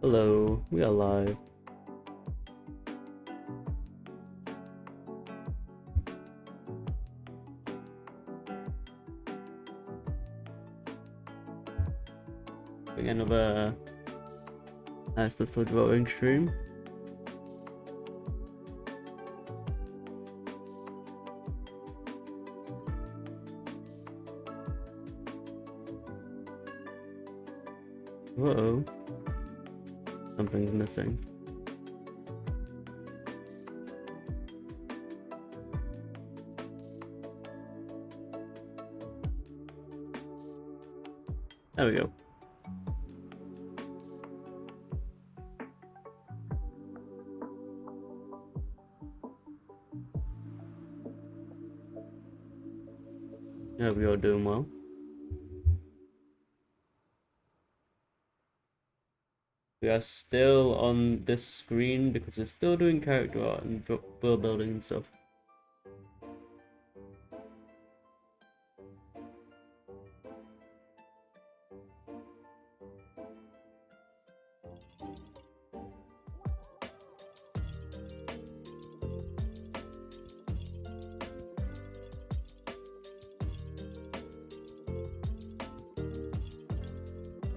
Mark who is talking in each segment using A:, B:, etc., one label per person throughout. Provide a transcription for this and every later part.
A: Hello, we are live. Doing another nice little drawing stream. Whoa, something's missing. There we go. I hope you're doing well. We are still on this screen because we're still doing character art and world building and stuff.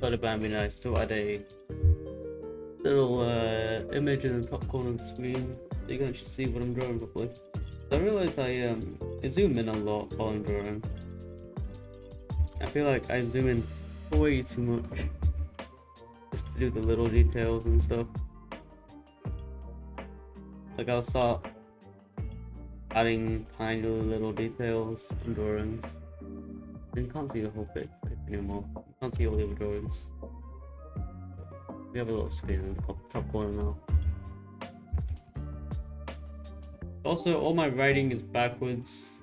A: Thought it might be nice to add a little image in the top corner of the screen so you can actually see what I'm drawing properly. I realized I zoom in a lot while I'm drawing. I feel like I zoom in way too much just to do the little details and stuff. Like I'll start adding tiny little details and drawings. And you can't see the whole pic anymore. You can't see all the other drawings. We have a little screen in the top corner now. Also, all my writing is backwards,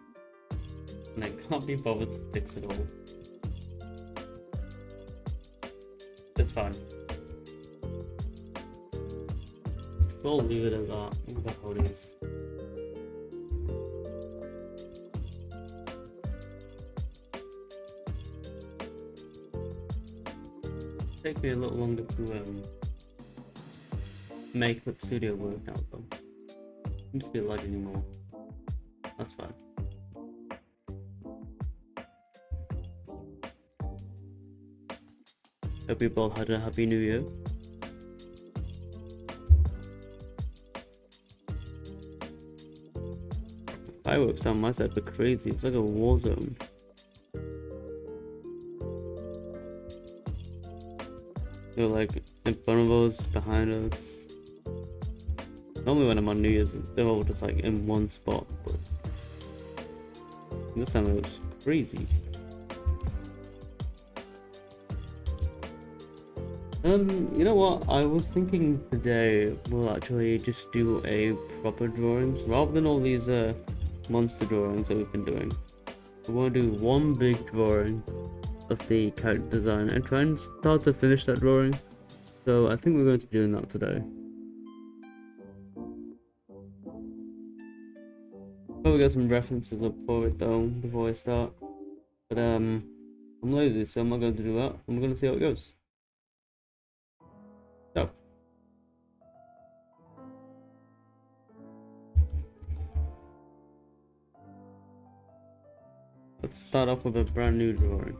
A: and I can't be bothered to fix it all. It's fine. We'll leave it at that. Look at how it is. Take me a little longer to make Clip Studio work out though. Seems to be lagging anymore. That's fine. Hope you all had a happy new year. Fireworks on my side were crazy. It's like a war zone. They're like in front of us, behind us. Normally when I'm on New Year's, they're all just like in one spot, but this time it was crazy. You know what? I was thinking today we'll actually just do a proper drawings rather than all these monster drawings that we've been doing. We want to do one big drawing of the character design and try and start to finish that drawing. So I think we're going to be doing that today. Probably got some references up for it though before I start. But I'm lazy, so I'm not going to do that. I'm going to see how it goes. So let's start off with a brand new drawing.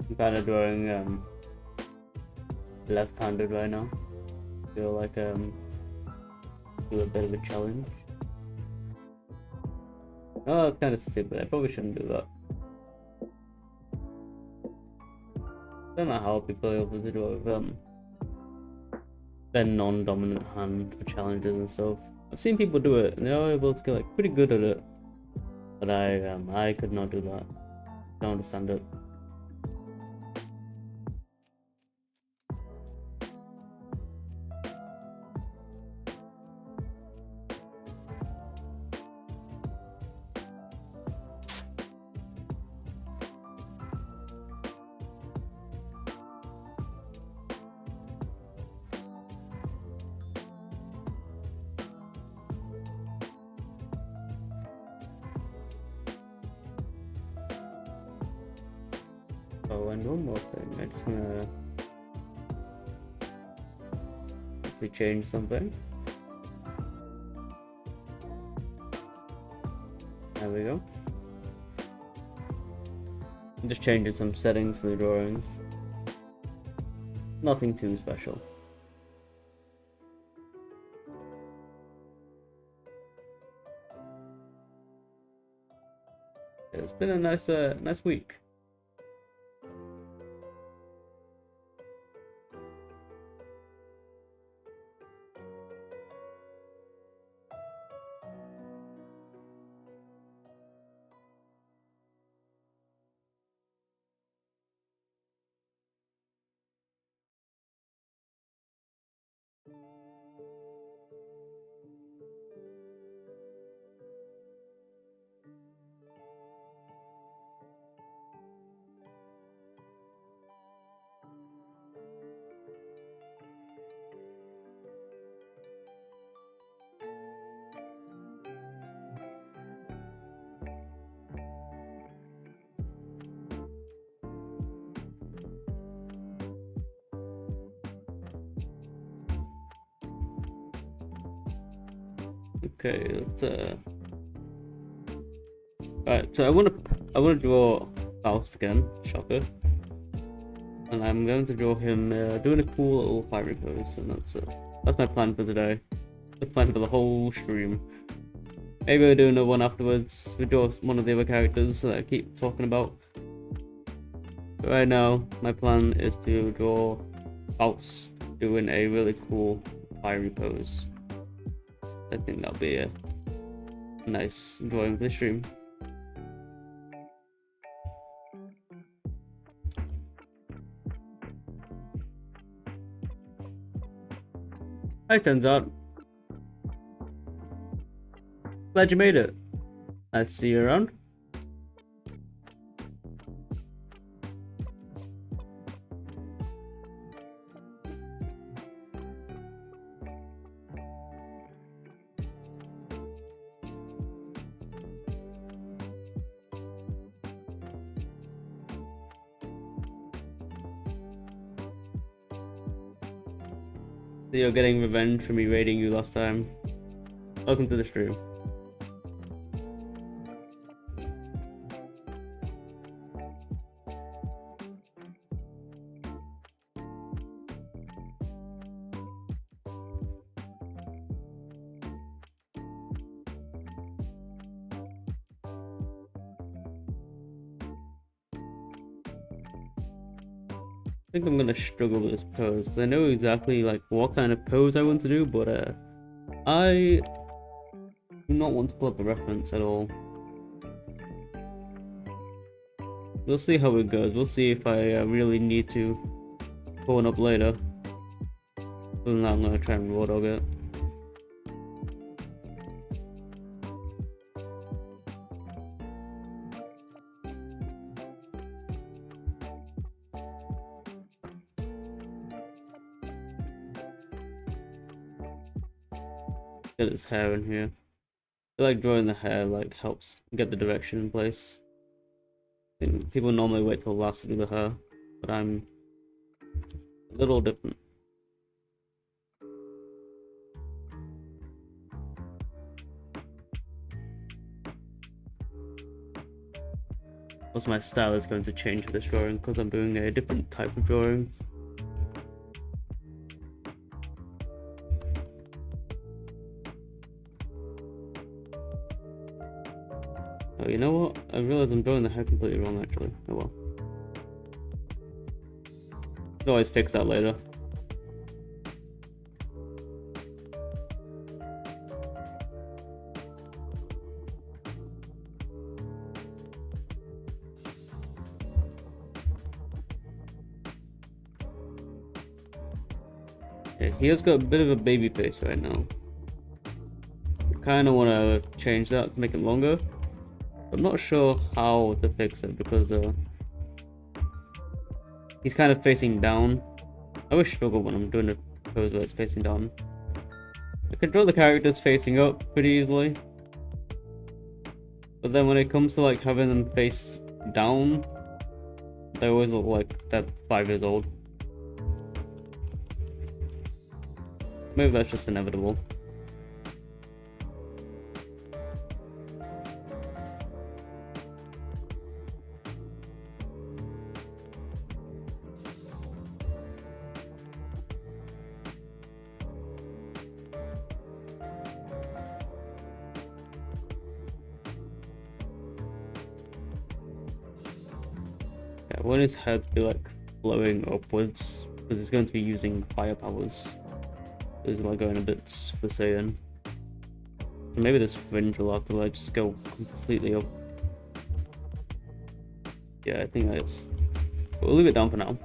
A: I'm kind of drawing left-handed right now. Feel like do a bit of a challenge. Oh, that's kind of stupid. I probably shouldn't do that. don't know how people are able to do it with their non-dominant hand for challenges and stuff. I've seen people do it and they are able to get like pretty good at it. But I could not do that. Don't understand it. Oh, and one more thing. I just wanna quickly change something. There we go. I'm just changing some settings for the drawings. Nothing too special. It's been a nice week. Okay, let's Alright, so I wanna draw Faust again, shocker. And I'm going to draw him doing a cool little fiery pose, and that's my plan for today. The plan for the whole stream. Maybe we'll do another one afterwards. We draw one of the other characters that I keep talking about. But right now, my plan is to draw Faust doing a really cool fiery pose. I think that'll be a nice drawing for the stream. Hi, turns out. Glad you made it. Let's see you around. So you're getting revenge for me raiding you last time. Welcome to the stream. I think I'm gonna struggle with this pose because I know exactly like what kind of pose I want to do, but I do not want to pull up a reference at all. We'll see how it goes. We'll see if I really need to pull one up later. Other than that, I'm gonna try and raw dog it. Get his hair in here. I feel like drawing the hair like helps get the direction in place. I think people normally wait till last to do the hair, but I'm a little different. Also, my style is going to change for this drawing because I'm doing a different type of drawing. Oh, you know what? I realize I'm drawing the hair completely wrong actually. Oh well. Can always fix that later. Yeah, he has got a bit of a baby face right now. Kind of want to change that to make it longer. I'm not sure how to fix it because he's kind of facing down. I always struggle when I'm doing a pose where it's facing down. I control the characters facing up pretty easily. But then when it comes to like having them face down, they always look like they're 5 years old. Maybe that's just inevitable. Yeah, I want his head to be like blowing upwards because he's going to be using fire powers. So he's like going a bit Super Saiyan. So maybe this fringe will have to like just go completely up. Yeah, I think that's. We'll leave it down for now.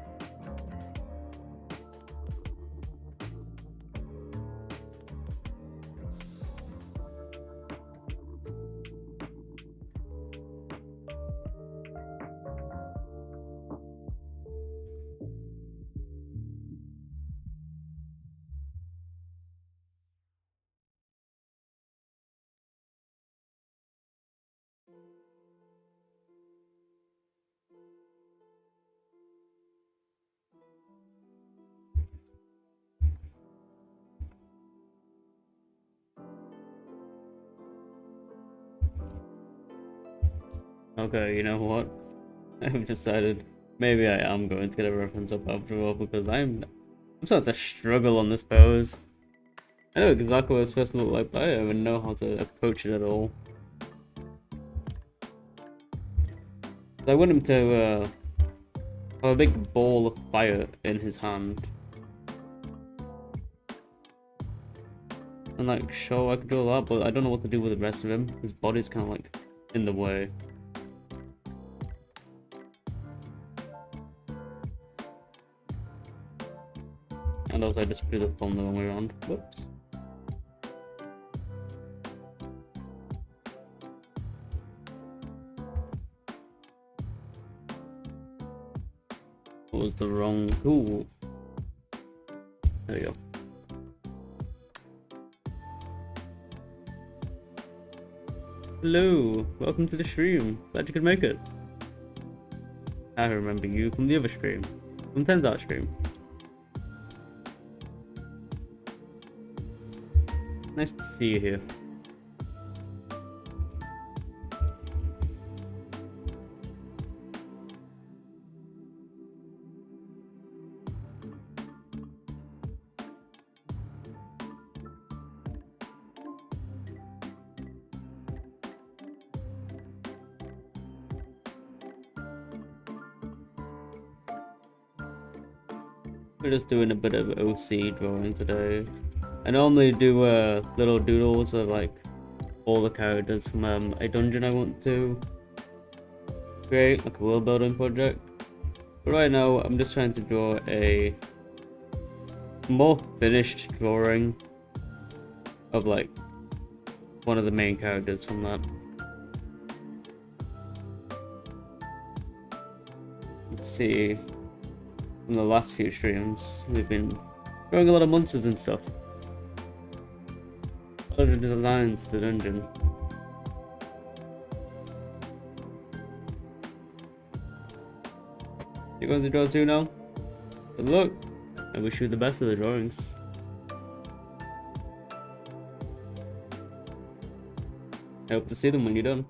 A: Okay, you know what? I've decided maybe I am going to get a reference up after all because I'm starting to struggle on this pose. I know exactly what it's supposed to look like, but I don't even know how to approach it at all. I want him to have a big ball of fire in his hand. And like, sure, I could do all that, but I don't know what to do with the rest of him. His body's kind of like in the way. And also I just drew the thumb the wrong way around. Whoops. What was the wrong... Ooh. There we go. Hello, welcome to the stream. Glad you could make it. I remember you from the other stream. From 10's Art stream. Nice to see you here. We're just doing a bit of OC drawing today. I normally do little doodles of like all the characters from a dungeon I want to create, like a world building project. But right now I'm just trying to draw a more finished drawing of like one of the main characters from that. Let's see. In the last few streams, we've been drawing a lot of monsters and stuff. A lot of designs for the dungeon. You're going to draw too now? Good luck. I wish you the best with the drawings. I hope to see them when you're done.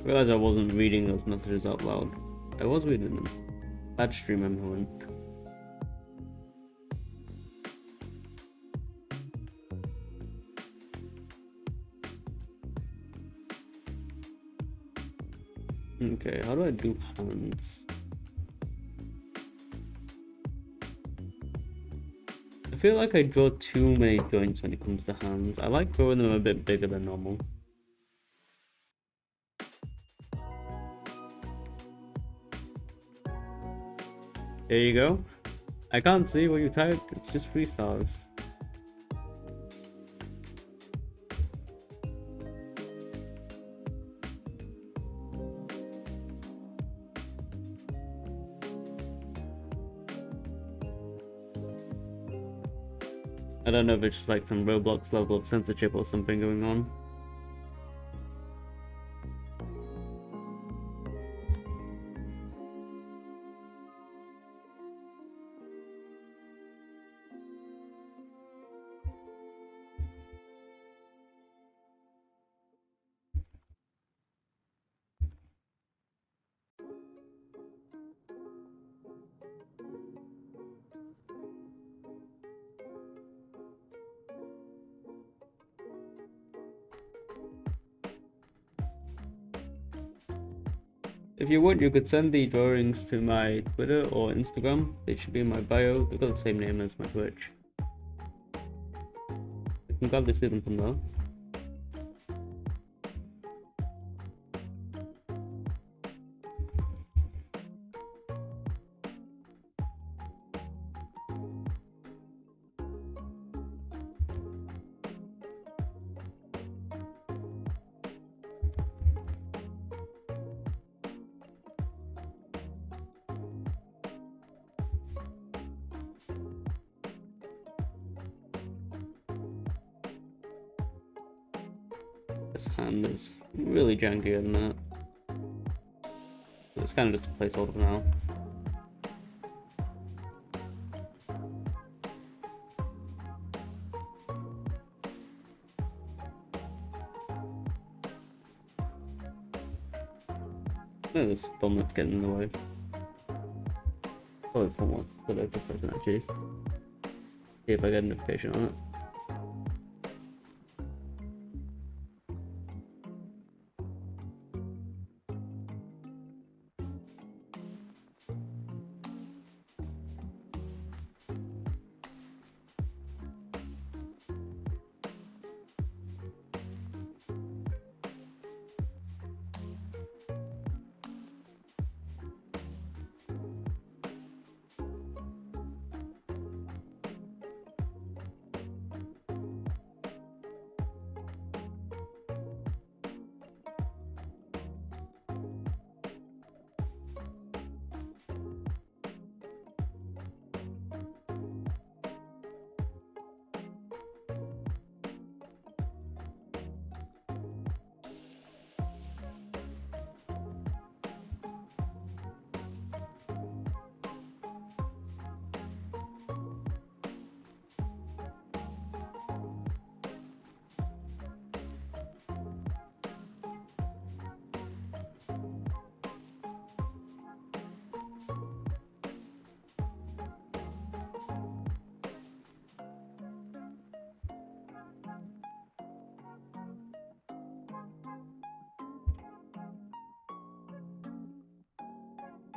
A: realized I wasn't reading those messages out loud. I was reading them. Bad stream moment. Okay, how do I do hands? I feel like I draw too many joints when it comes to hands. I like drawing them a bit bigger than normal. There you go. I can't see what you typed, it's just 3 stars. I don't know if it's just like some Roblox level of censorship or something going on. If you want, you could send the drawings to my Twitter or Instagram. They should be in my bio. They've got the same name as my Twitch. You can gladly see them from there. This hand is really janky at the minute. It's kind of just a placeholder for now. Look at this film that's getting in the way. Probably put one for the person actually. See if I get a notification on it.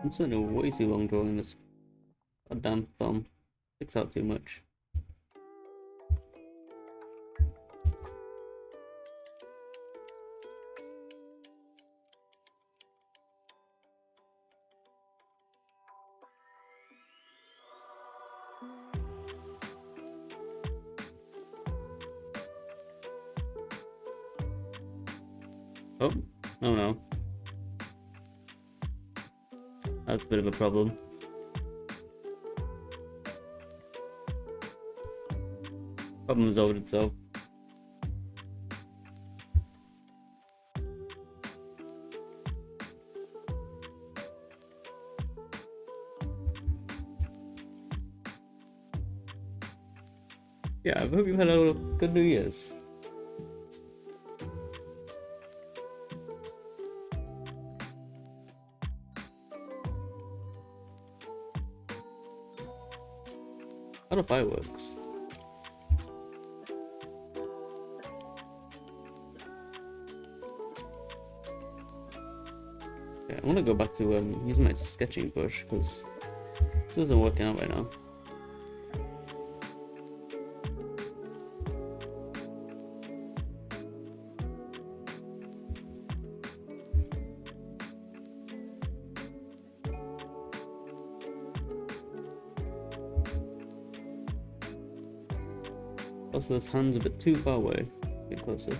A: I'm spending way too long drawing this goddamn thumb. Sticks out too much. Oh, oh no. That's a bit of a problem. Problem resolved itself. Yeah, I hope you had a good New Year's. How do fireworks? Okay, I want to go back to use my sketching brush because this isn't working out right now. Also, this hand's a bit too far away. Get closer.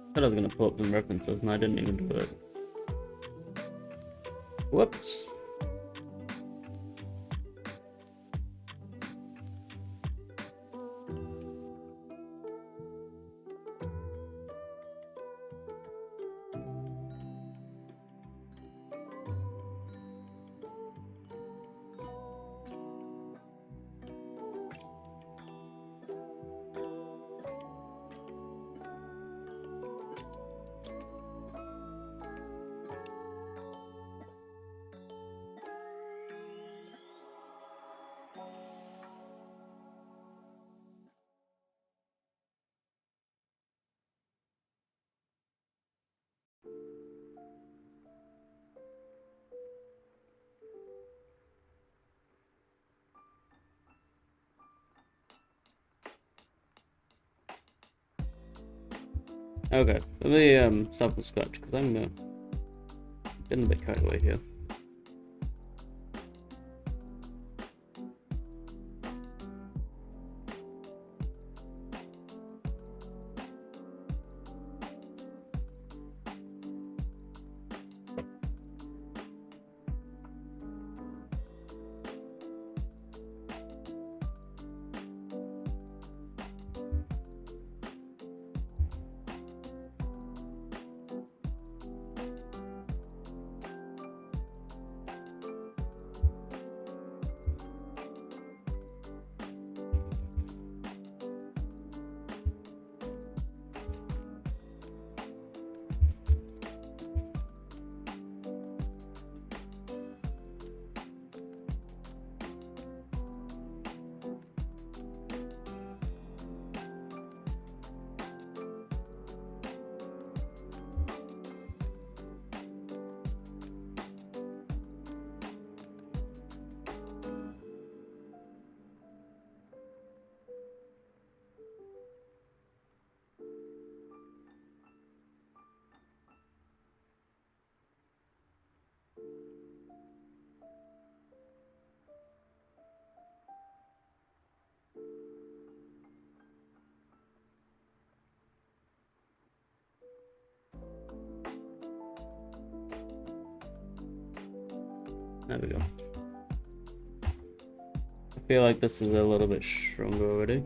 A: I thought I was gonna pull up some references and I didn't even do it. Whoops. Okay, let me start from scratch because I'm getting a bit carried away here. There we go. I feel like this is a little bit stronger already.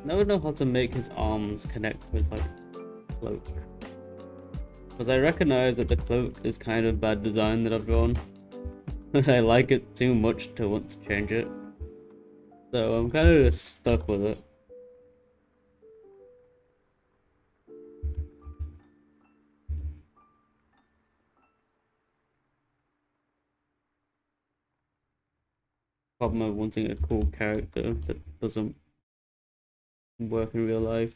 A: I don't know how to make his arms connect to his like cloak, because I recognize that the cloak is kind of bad design that I've drawn, but I like it too much to want to change it. So I'm kind of just stuck with it. Problem of wanting a cool character that doesn't work in real life.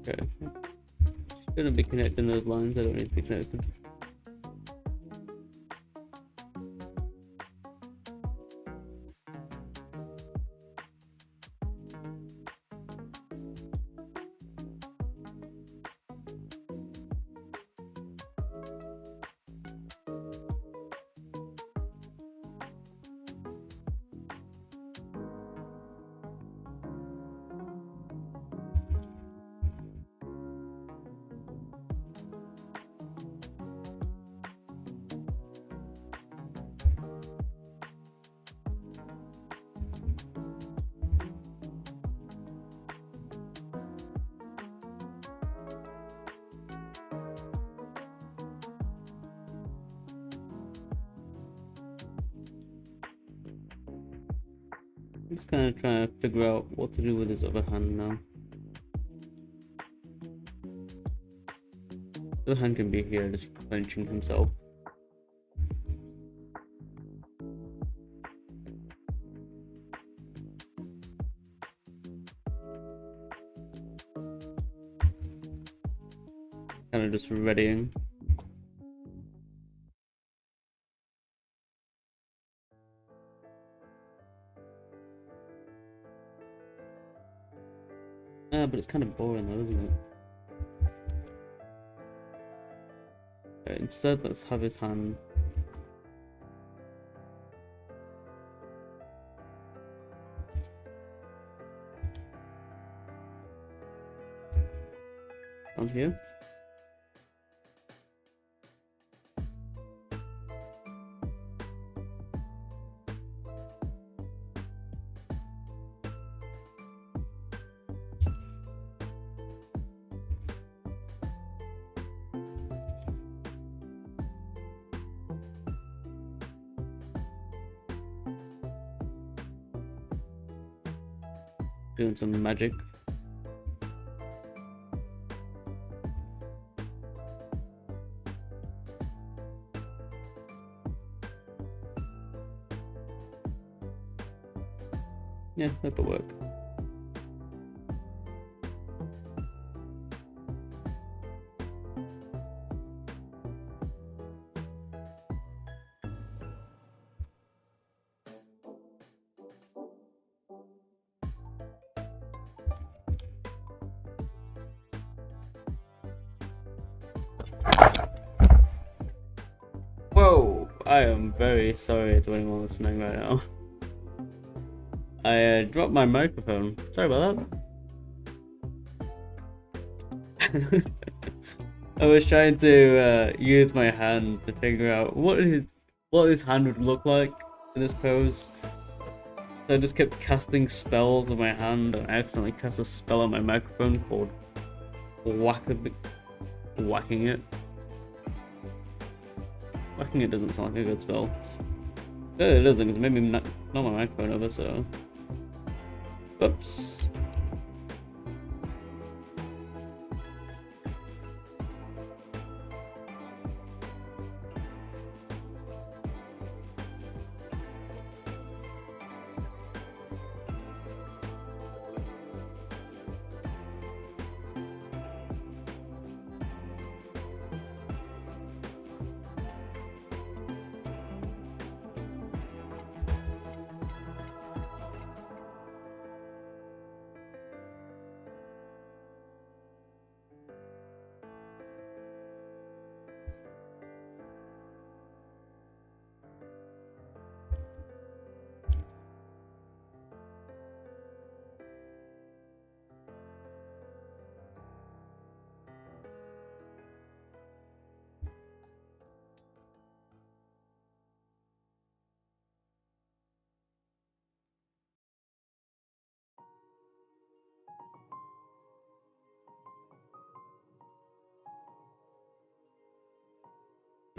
A: Okay. Shouldn't be connecting those lines, I don't need to be connected. I'm just kind of trying to figure out what to do with his other hand now. The other hand can be here, just clenching himself. Kind of just readying. But it's kind of boring though, isn't it? Okay, instead, let's have his hand. On here. Doing some magic. Yeah, that could work. Whoa! I am very sorry to anyone listening right now. I dropped my microphone. Sorry about that. I was trying to use my hand to figure out what his hand would look like in this pose. So I just kept casting spells with my hand, and I accidentally cast a spell on my microphone called whacking it. Whacking it doesn't sound like a good spell. It doesn't, because it made me knock my microphone over, so... Oops.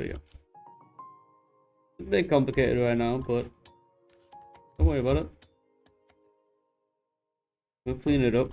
A: But yeah, it's a bit complicated right now, but don't worry about it. We'll clean it up.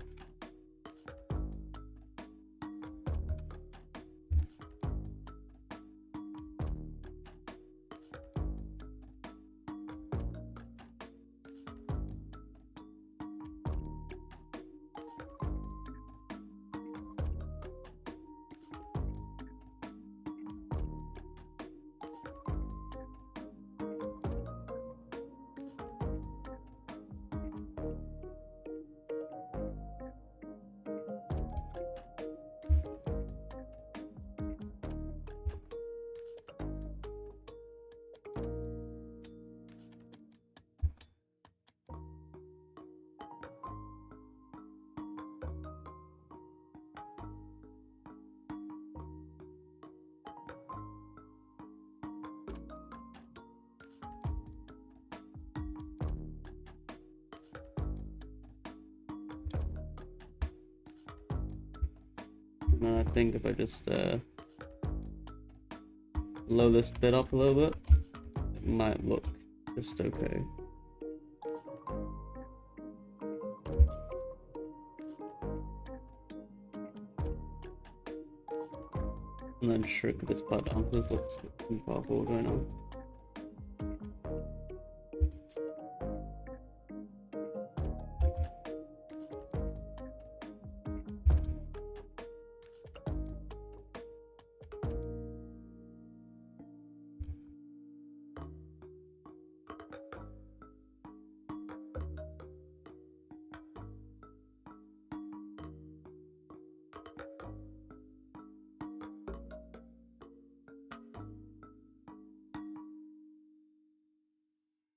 A: And I think if I just lower this bit up a little bit, it might look just okay. And then shrink this part down. This looks too far forward right now.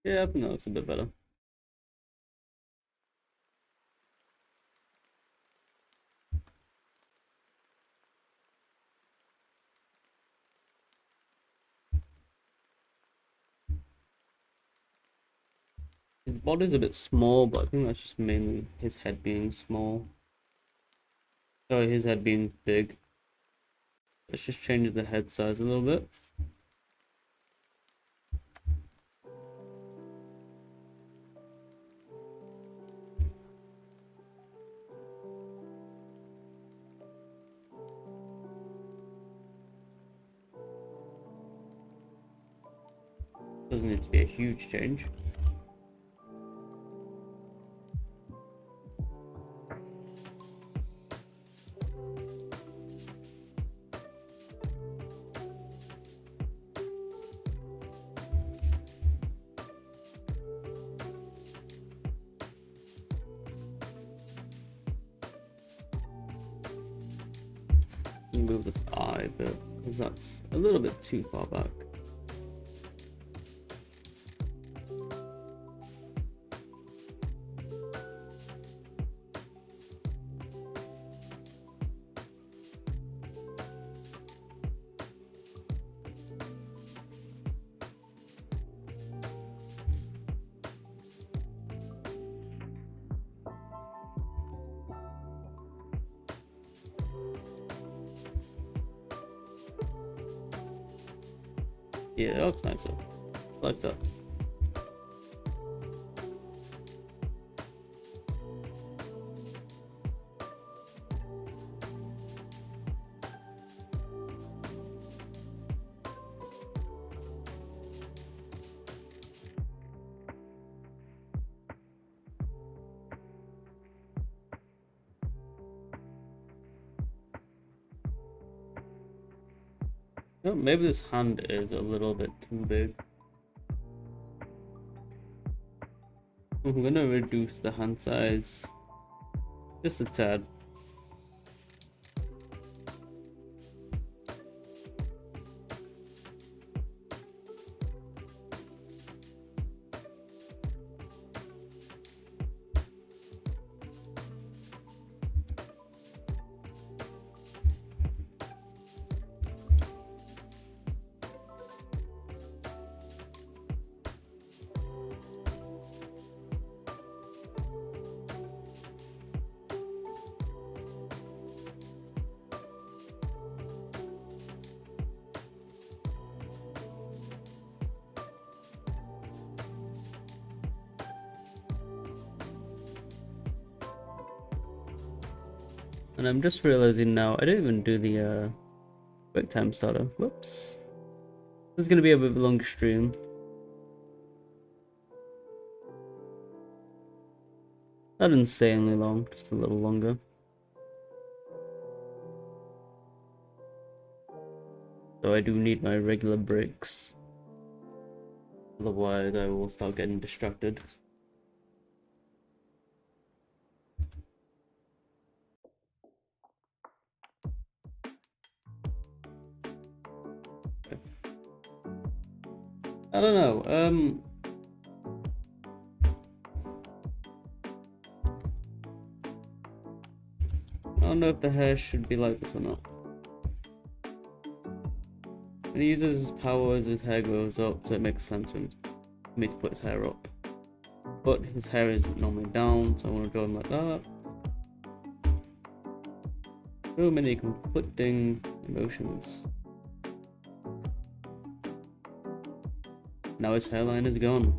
A: Yeah, I think that looks a bit better. His body's a bit small, but I think that's just mainly his head being small. Sorry, his head being big. Let's just change the head size a little bit. Doesn't need to be a huge change. Move this eye a bit, because that's a little bit too far back. Yeah, it looks nicer. I like that. Oh, maybe this hand is a little bit too big. I'm gonna reduce the hand size just a tad. And I'm just realizing now, I didn't even do the quick time starter. Whoops. This is gonna be a bit of a longer stream. Not insanely long, just a little longer. So I do need my regular breaks. Otherwise I will start getting distracted. I don't know, I don't know if the hair should be like this or not. When he uses his powers, his hair grows up, so it makes sense for me to put his hair up. But his hair is normally down, so I want to draw him like that. So many conflicting emotions. Now his hairline is gone.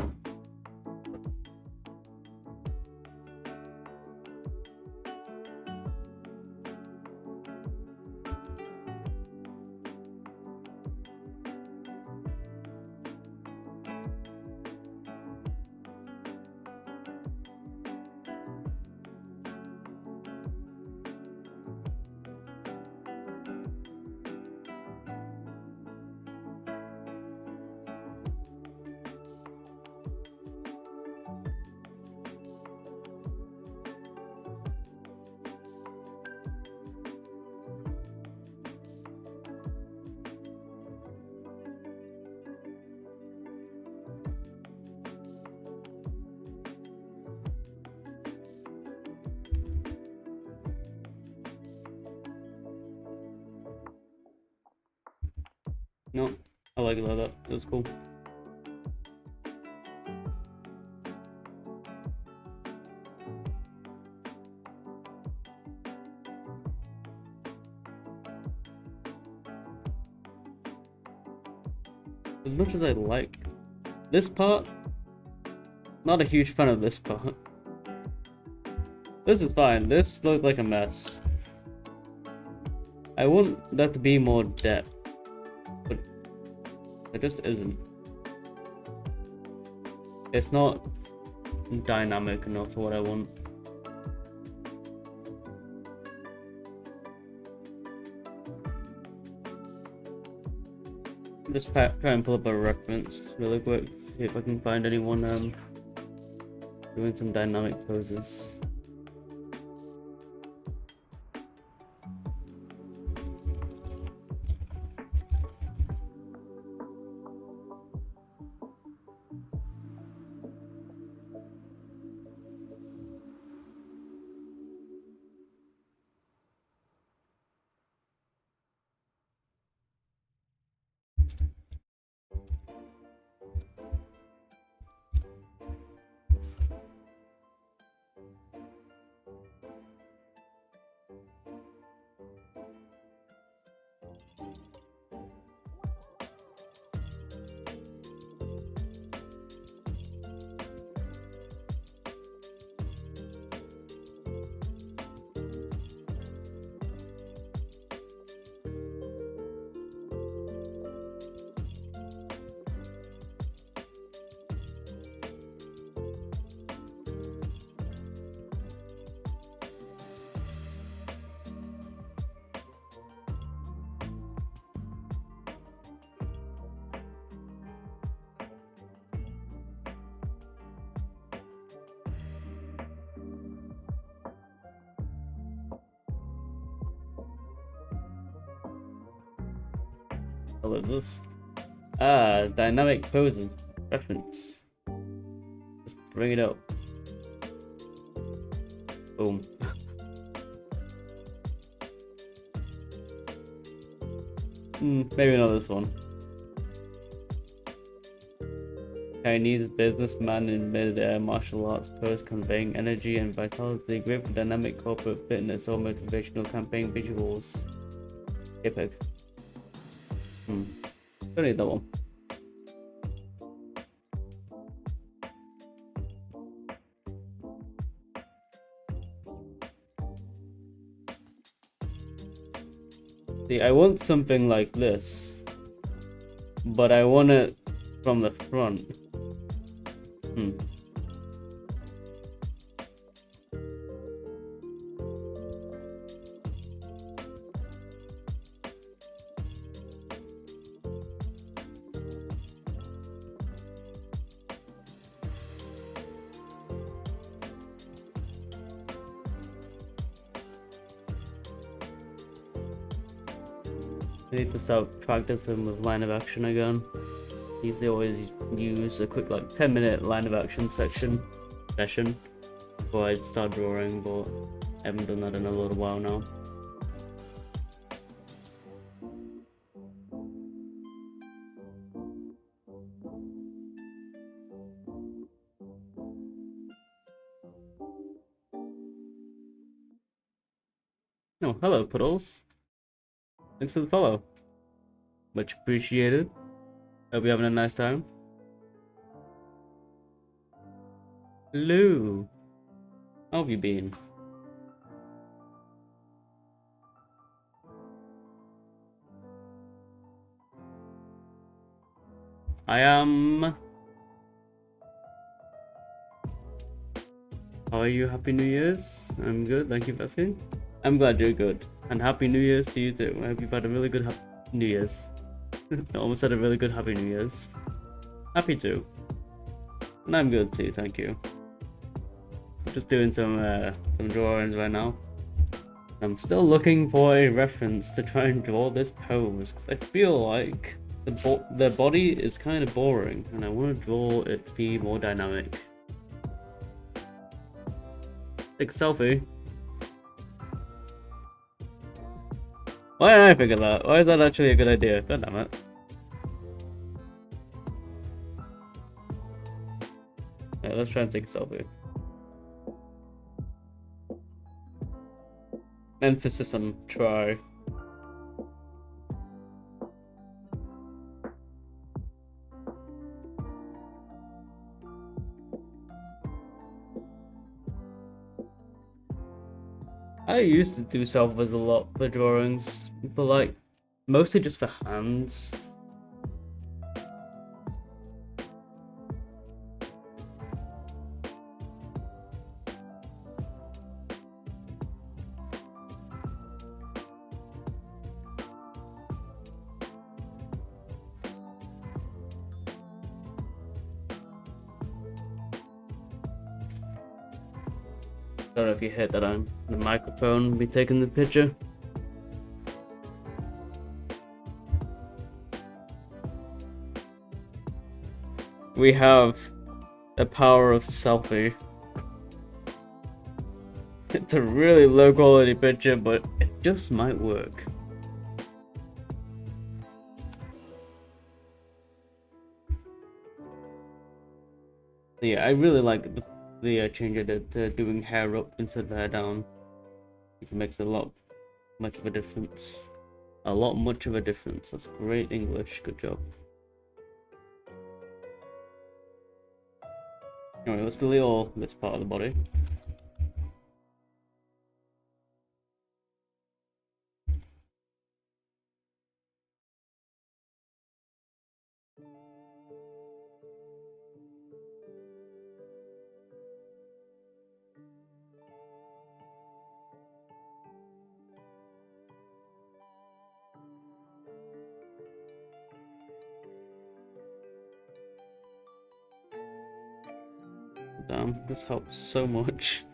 A: No, I like it like that. That's cool. As much as I like this part, not a huge fan of this part. This is fine. This looked like a mess. I want that to be more depth, but it just isn't. It's not dynamic enough for what I want. Just try and pull up a reference really quick, see if I can find anyone doing some dynamic poses. What is this? Ah, dynamic poses reference. Just bring it up. Boom. Maybe not this one. Chinese businessman in mid-air martial arts pose conveying energy and vitality, great for dynamic corporate fitness or motivational campaign visuals. JPEG. Don't need that one. See, I want something like this, but I want it from the front. I need to start practicing with line of action again. I usually always use a quick like 10-minute line of action session before I start drawing, but I haven't done that in a little while now. Oh, hello, Puddles. Thanks for the follow. Much appreciated. Hope you're having a nice time. Hello. How have you been? I am. How are you? Happy New Year's. I'm good. Thank you for asking. I'm glad you're good. And Happy New Year's to you too. I hope you've had a really good New Year's. I almost had a really good Happy New Year's. Happy too. And I'm good too, thank you. I'm just doing some drawings right now. I'm still looking for a reference to try and draw this pose, because I feel like the body is kind of boring, and I want to draw it to be more dynamic. Take a selfie. Why did I figure that? Why is that actually a good idea? God damn it. Yeah, let's try and take a selfie. Emphasis on try. I used to do selfies a lot for drawings, but like, mostly just for hands. I don't know if you heard that on the microphone, me taking the picture. We have the power of selfie. It's a really low quality picture, but it just might work. Yeah, I really like the change I did to doing hair up instead of hair down. It makes much of a difference. Much of a difference. That's great English. Good job. Alright, let's delete all this part of the body. Damn, this helps so much.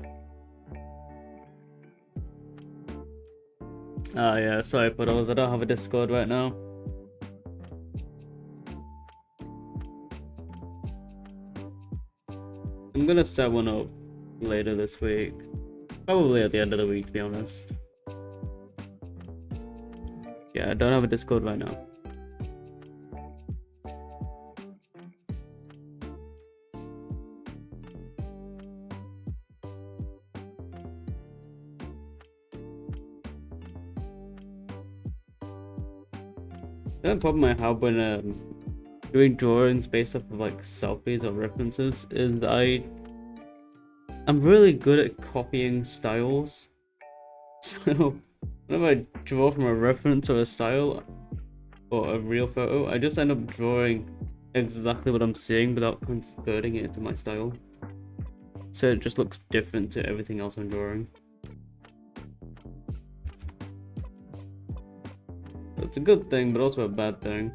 A: Ah yeah, sorry Puddles, I don't have a Discord right now. I'm gonna set one up later this week. Probably at the end of the week, to be honest. Yeah, I don't have a Discord right now. The problem I have when doing drawings based off of like selfies or references is I'm really good at copying styles. So whenever I draw from a reference or a style or a real photo, I just end up drawing exactly what I'm seeing without converting it into my style. So it just looks different to everything else I'm drawing. So it's a good thing, but also a bad thing.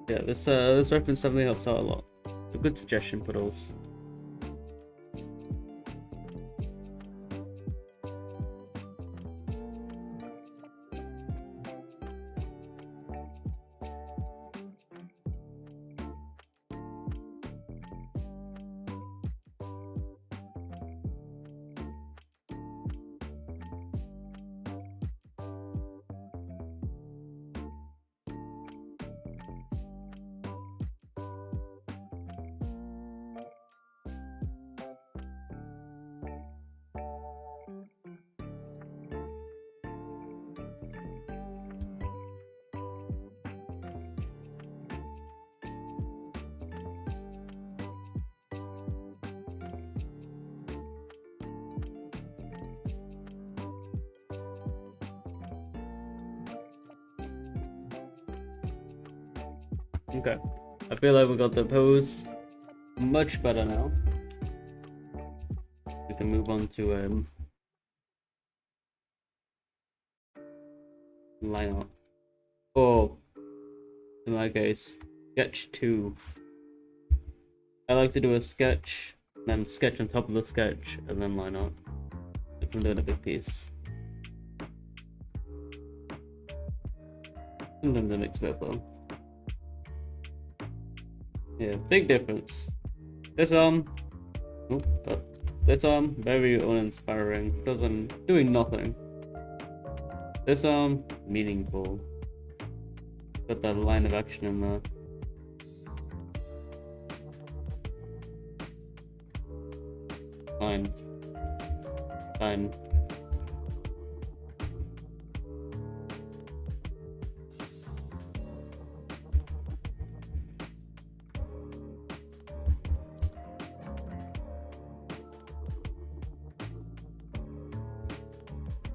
A: Yeah, this reference definitely helps out a lot. A good suggestion, Puddles. Okay, I feel like we got the pose much better now. We can move on to line art. Or in my case, sketch 2. I like to do a sketch, then sketch on top of the sketch, and then line art. If I'm doing a big piece. Sometimes it makes it fun. Yeah, big difference. This very uninspiring. Doing nothing. This meaningful. Got that line of action in there. Fine. Fine.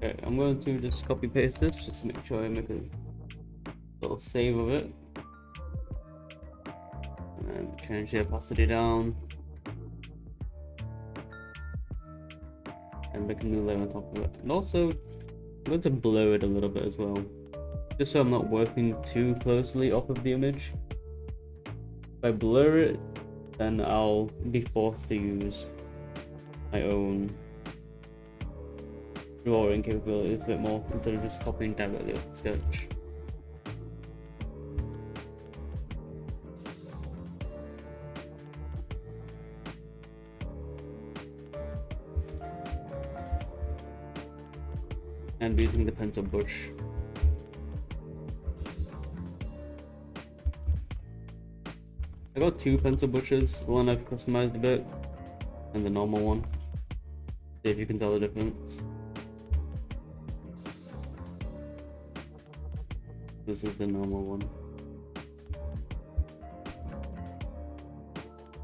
A: Okay, I'm going to just copy paste this just to make sure I make a little save of it. And change the opacity down. And make a new layer on top of it. And also, I'm going to blur it a little bit as well. Just so I'm not working too closely off of the image. If I blur it, then I'll be forced to use my own drawing capabilities a bit more instead of just copying directly off the sketch. And using the pencil brush. I got 2 pencil brushes, the one I've customized a bit, and the normal one. See if you can tell the difference. This is the normal one.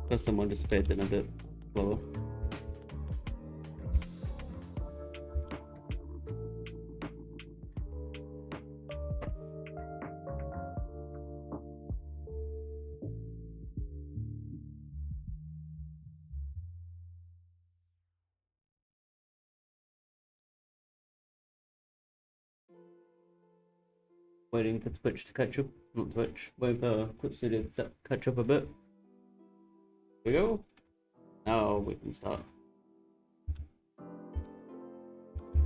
A: Custom one just fades in a bit slower. Waiting for Twitch to catch up, not Twitch, waiting for Twitch Studio to catch up a bit. Here we go. Now we can start.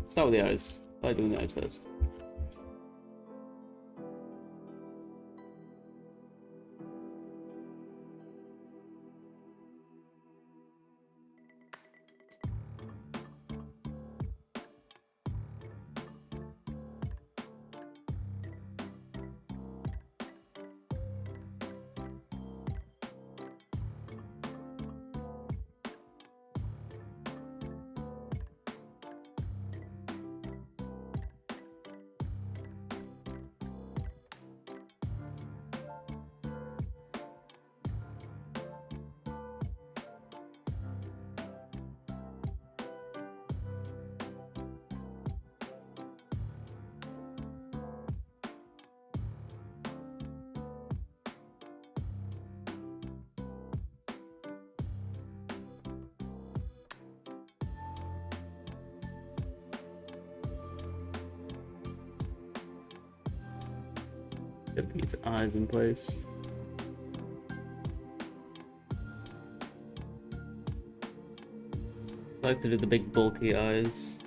A: Start with the eyes. Start doing the eyes first. Get these eyes in place. I like to do the big bulky eyes.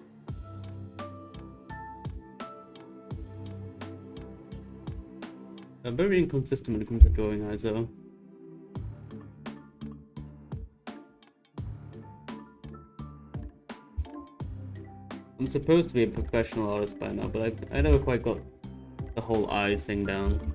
A: I'm very inconsistent when it comes to drawing eyes though. I'm supposed to be a professional artist by now, but I never quite got the whole eyes thing down.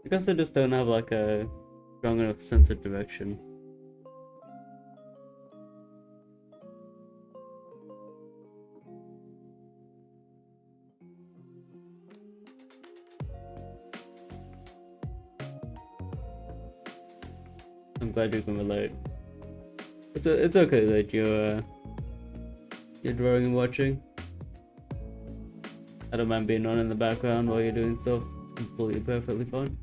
A: I guess I just don't have like a strong enough sense of direction. I'm glad you can relate. It's okay that you're drawing and watching. I don't mind being on in the background while you're doing stuff. It's completely perfectly fine.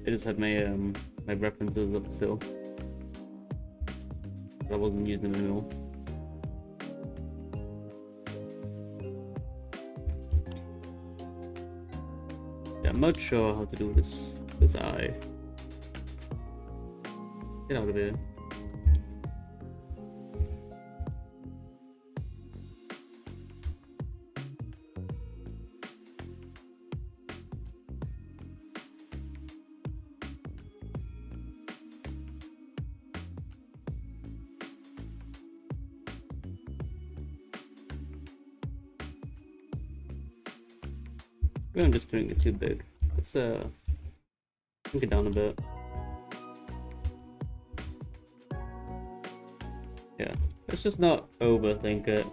A: I just had my my references up still. I wasn't using them anymore. Yeah, I'm not sure how to do this eye. Get out of here. I'm just doing it too big. Let's shrink it down a bit. Yeah, let's just not overthink it.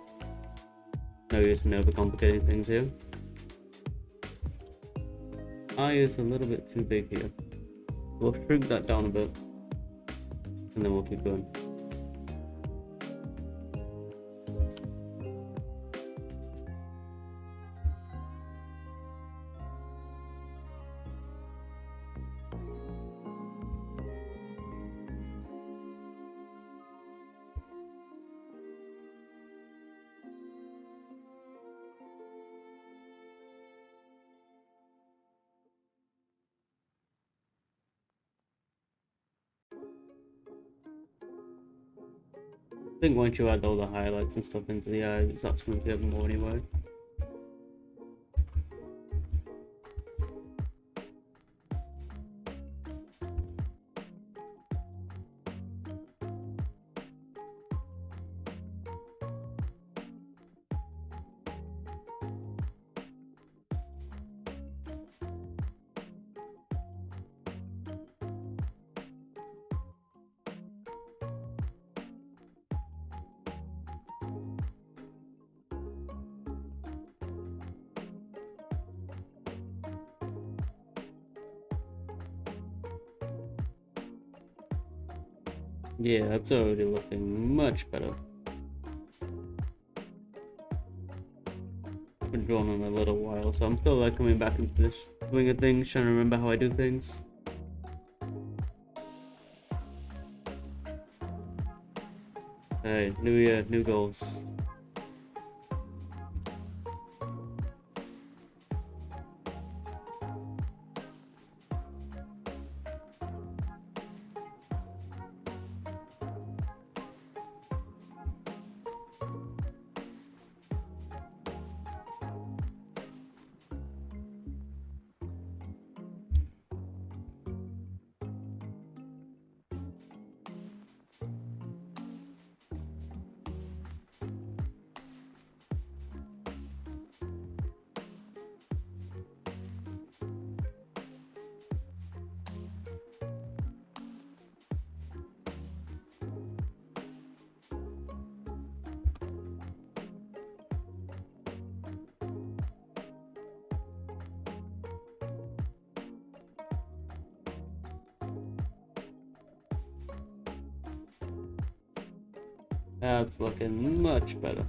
A: No use in overcomplicating things here. Eye is a little bit too big here. We'll shrink that down a bit, and then we'll keep going. I think once you add all the highlights and stuff into the eyes, that's when you get more anyway. Yeah, that's already looking much better. been drawn in a little while, so I'm still like coming back into this swing of things, trying to remember how I do things. Hey, new year, new goals. That's looking much better.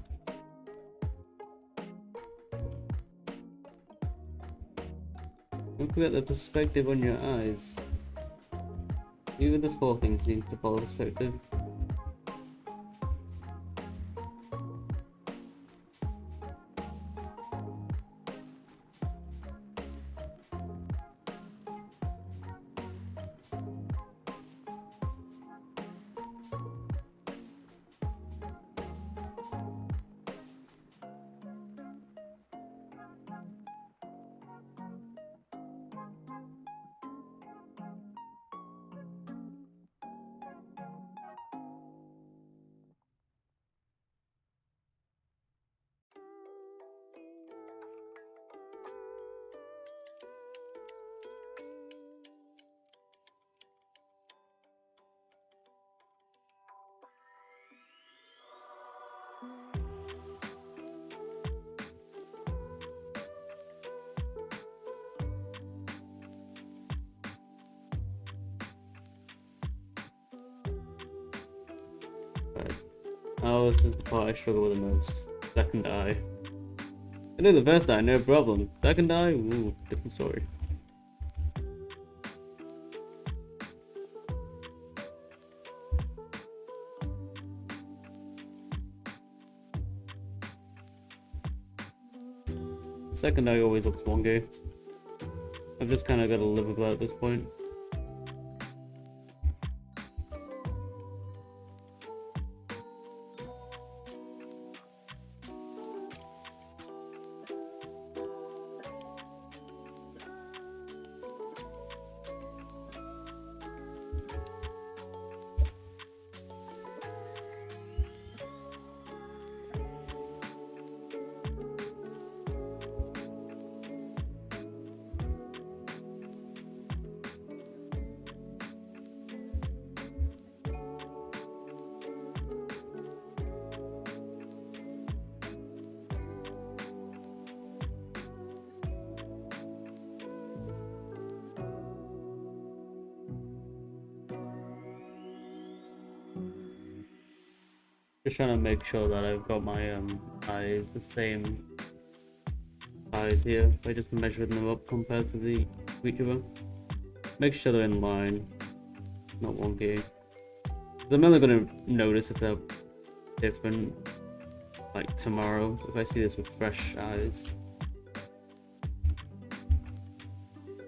A: Don't forget the perspective on your eyes. Even this whole thing seems to follow perspective. Right. Oh, this is the part I struggle with the most. Second eye. I know the first eye, no problem. Second eye, ooh, different story. Second eye always looks wonky. I've just kind of got to live with that at this point. Just trying to make sure that I've got my eyes the same size here by just measuring them up compared to the each other. Make sure they're in line, not wonky. I'm only gonna notice if they're different like tomorrow, if I see this with fresh eyes.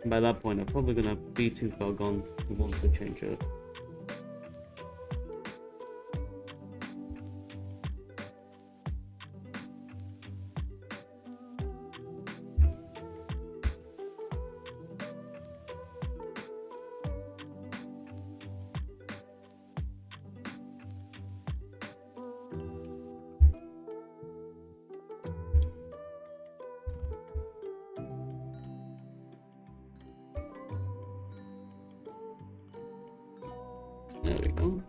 A: And by that point I'm probably gonna be too far gone to want to change it. There we go.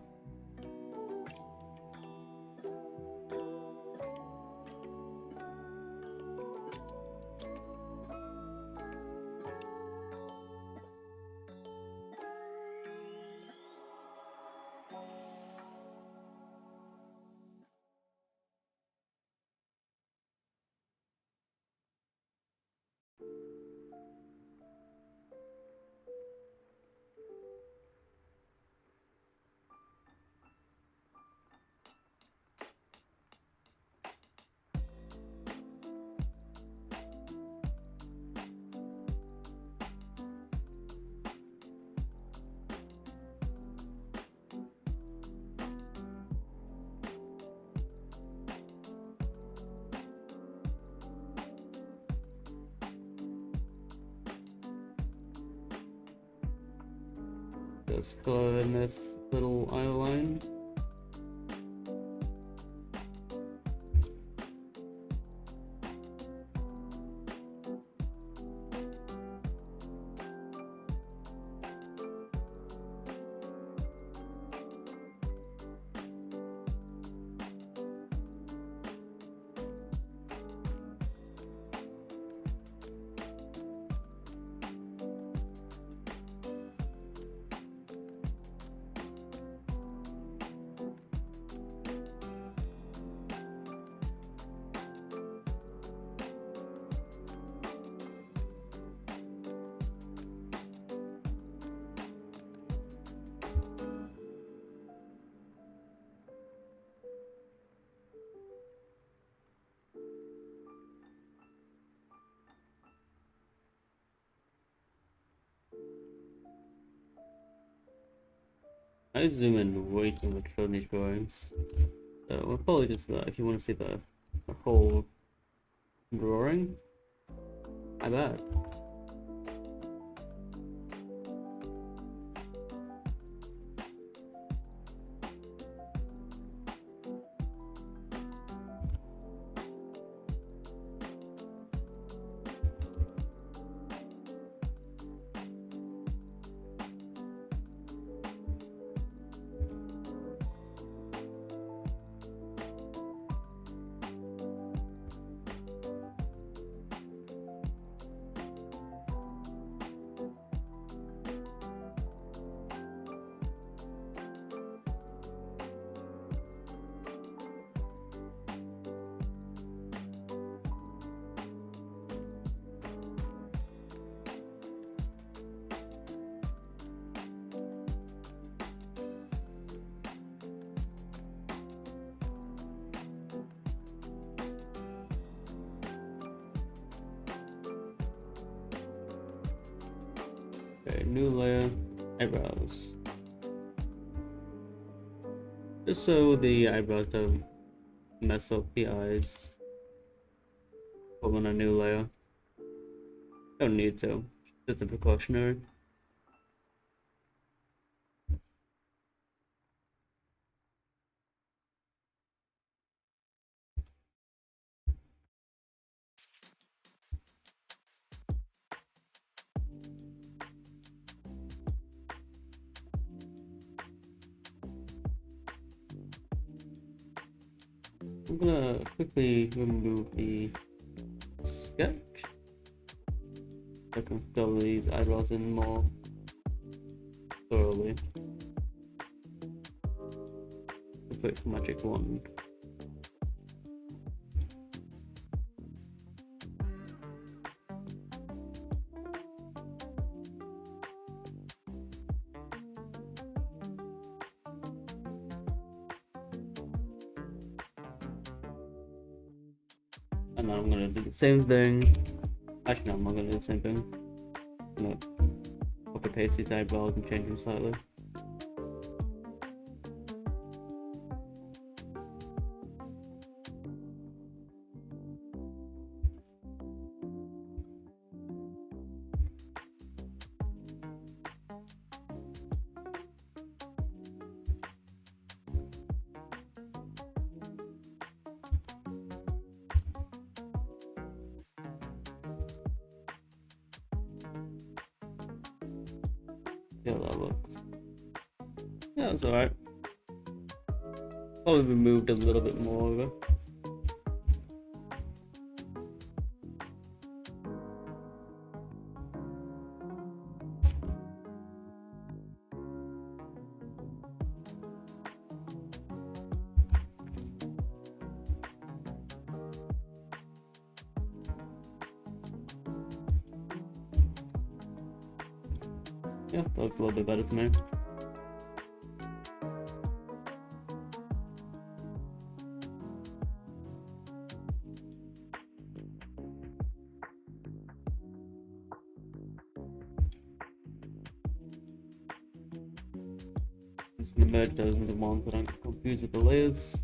A: Let's color in this little eye line. I zoom in way too much on these drawings. So we'll probably just if you want to see the whole drawing, I bet. Okay, new layer, eyebrows. Just so the eyebrows don't mess up the eyes. Put on a new layer. Don't need to, just a precautionary. I'm gonna quickly remove the sketch. I can fill these eyebrows in more thoroughly. A quick magic wand. And then I'm gonna do the same thing. Actually, no, I'm not gonna do the same thing. I'm gonna copy paste these eyebrows and change them slightly. See how that looks. Yeah, that's alright. Probably removed a little bit more of it. Yeah, that looks a little bit better to me. Just gonna merge those into one so I don't get confused with the layers.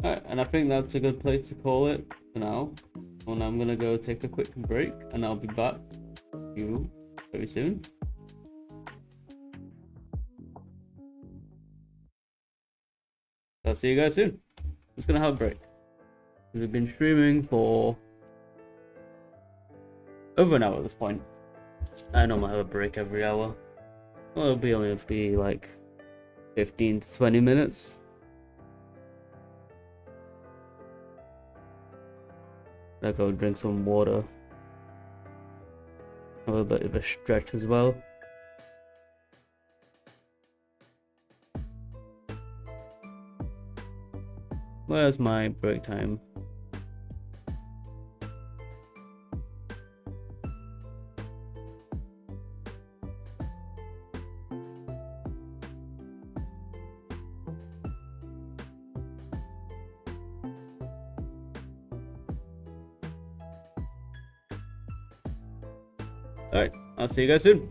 A: Alright, and I think that's a good place to call it for now. And I'm gonna go take a quick break and I'll be back. You very soon. I'll see you guys soon. I'm just gonna have a break. We've been streaming for over an hour at this point. I normally have a break every hour. Well, only be like 15 to 20 minutes. I'll go drink some water. Have a bit of a stretch as well. Where's my break time? Alright, I'll see you guys soon.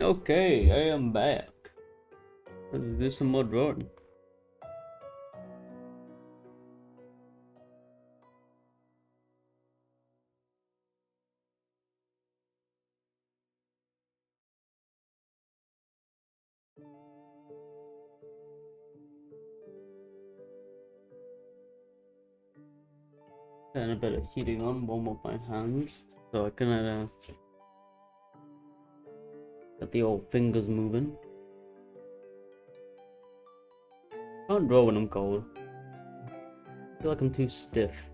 A: Okay, I am back. Let's do some more drawing. And a bit of heating on, warm up my hands so I can get the old fingers moving. Can't draw when I'm cold. I feel like I'm too stiff.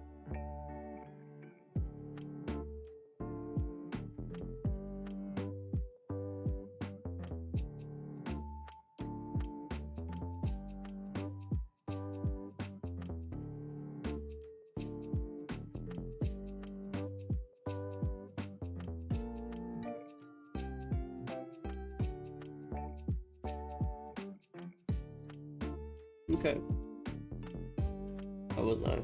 A: Okay. How was I?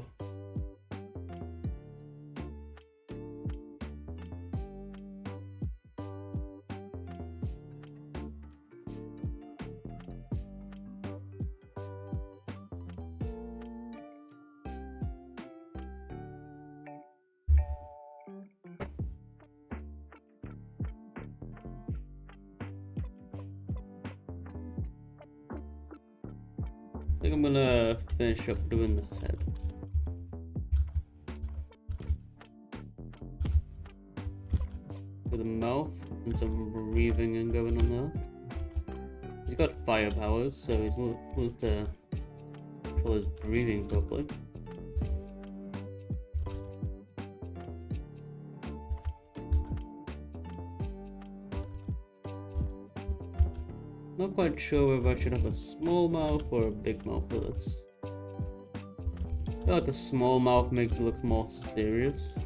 A: I think I'm gonna finish up doing the head. With the mouth and some breathing and going on there. He's got fire powers, so he's wants to control his breathing properly. Not quite sure whether I should have a small mouth or a big mouth for this. I feel like a small mouth makes it look more serious.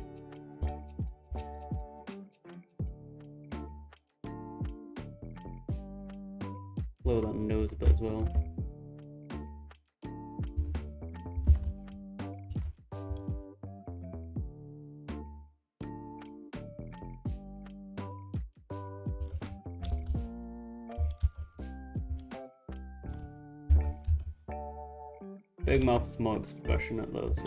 A: Blow that nose a bit as well. Big mouth is more expressionate though, so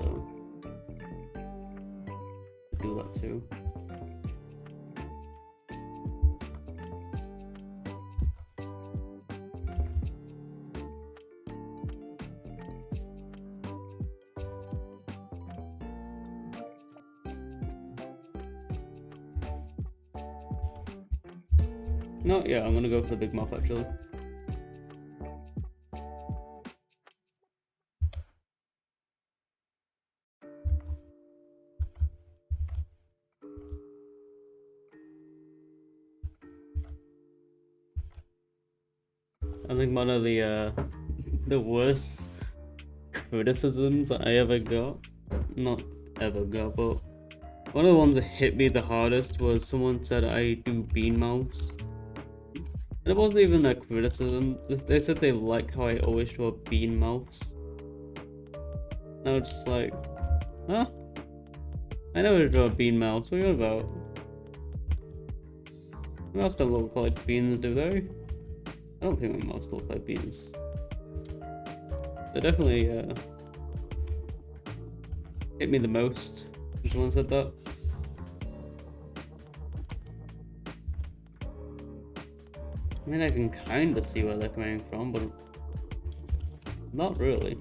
A: I'll do that too. No, yeah, I'm gonna go for the big mouth actually. I think one of the worst criticisms I ever got, not ever got, but one of the ones that hit me the hardest was someone said I do bean mouths. And it wasn't even a criticism. They said they like how I always draw bean mouths. And I was just like, huh? I never draw bean mouths. What are you on about? Mouths don't look like beans, do they? I don't think my mouths look like beans. They definitely hit me the most when someone said that. I mean, I can kind of see where they're coming from, but not really.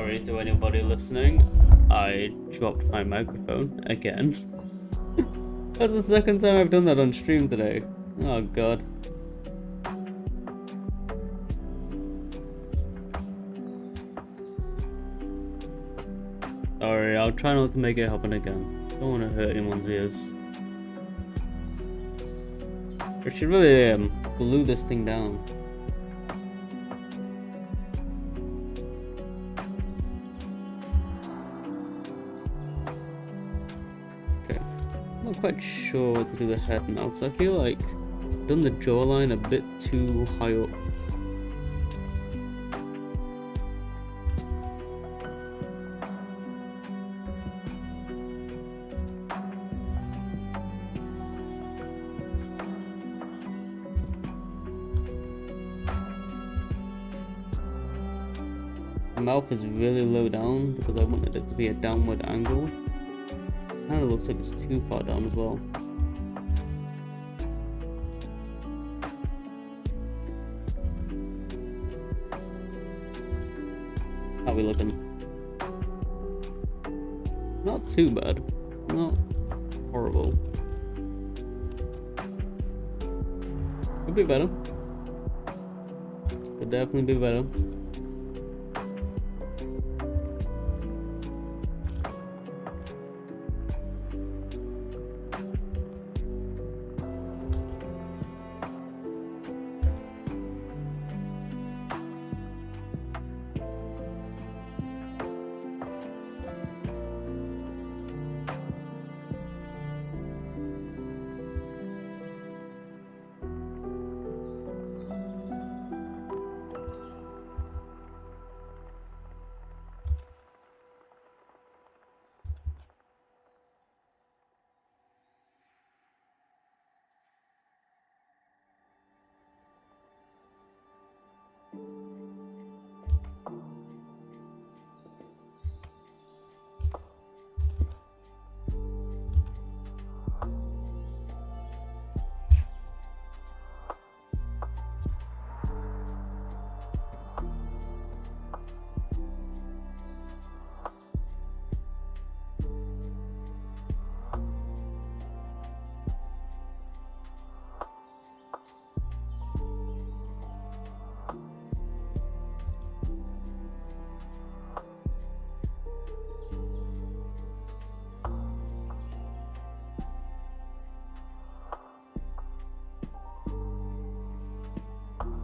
A: Sorry to anybody listening. I dropped my microphone again. That's the second time I've done that on stream today. Oh god. Sorry, I'll try not to make it happen again. Don't want to hurt anyone's ears. I should really glue this thing down. Okay, I'm not quite sure what to do with the head now because I feel like I've done the jawline a bit too high up. The mouth is really low down because I wanted it to be a downward angle. Kind of looks like it's too far down as well. How are we looking? Not too bad. Not horrible. Could be better. Could definitely be better.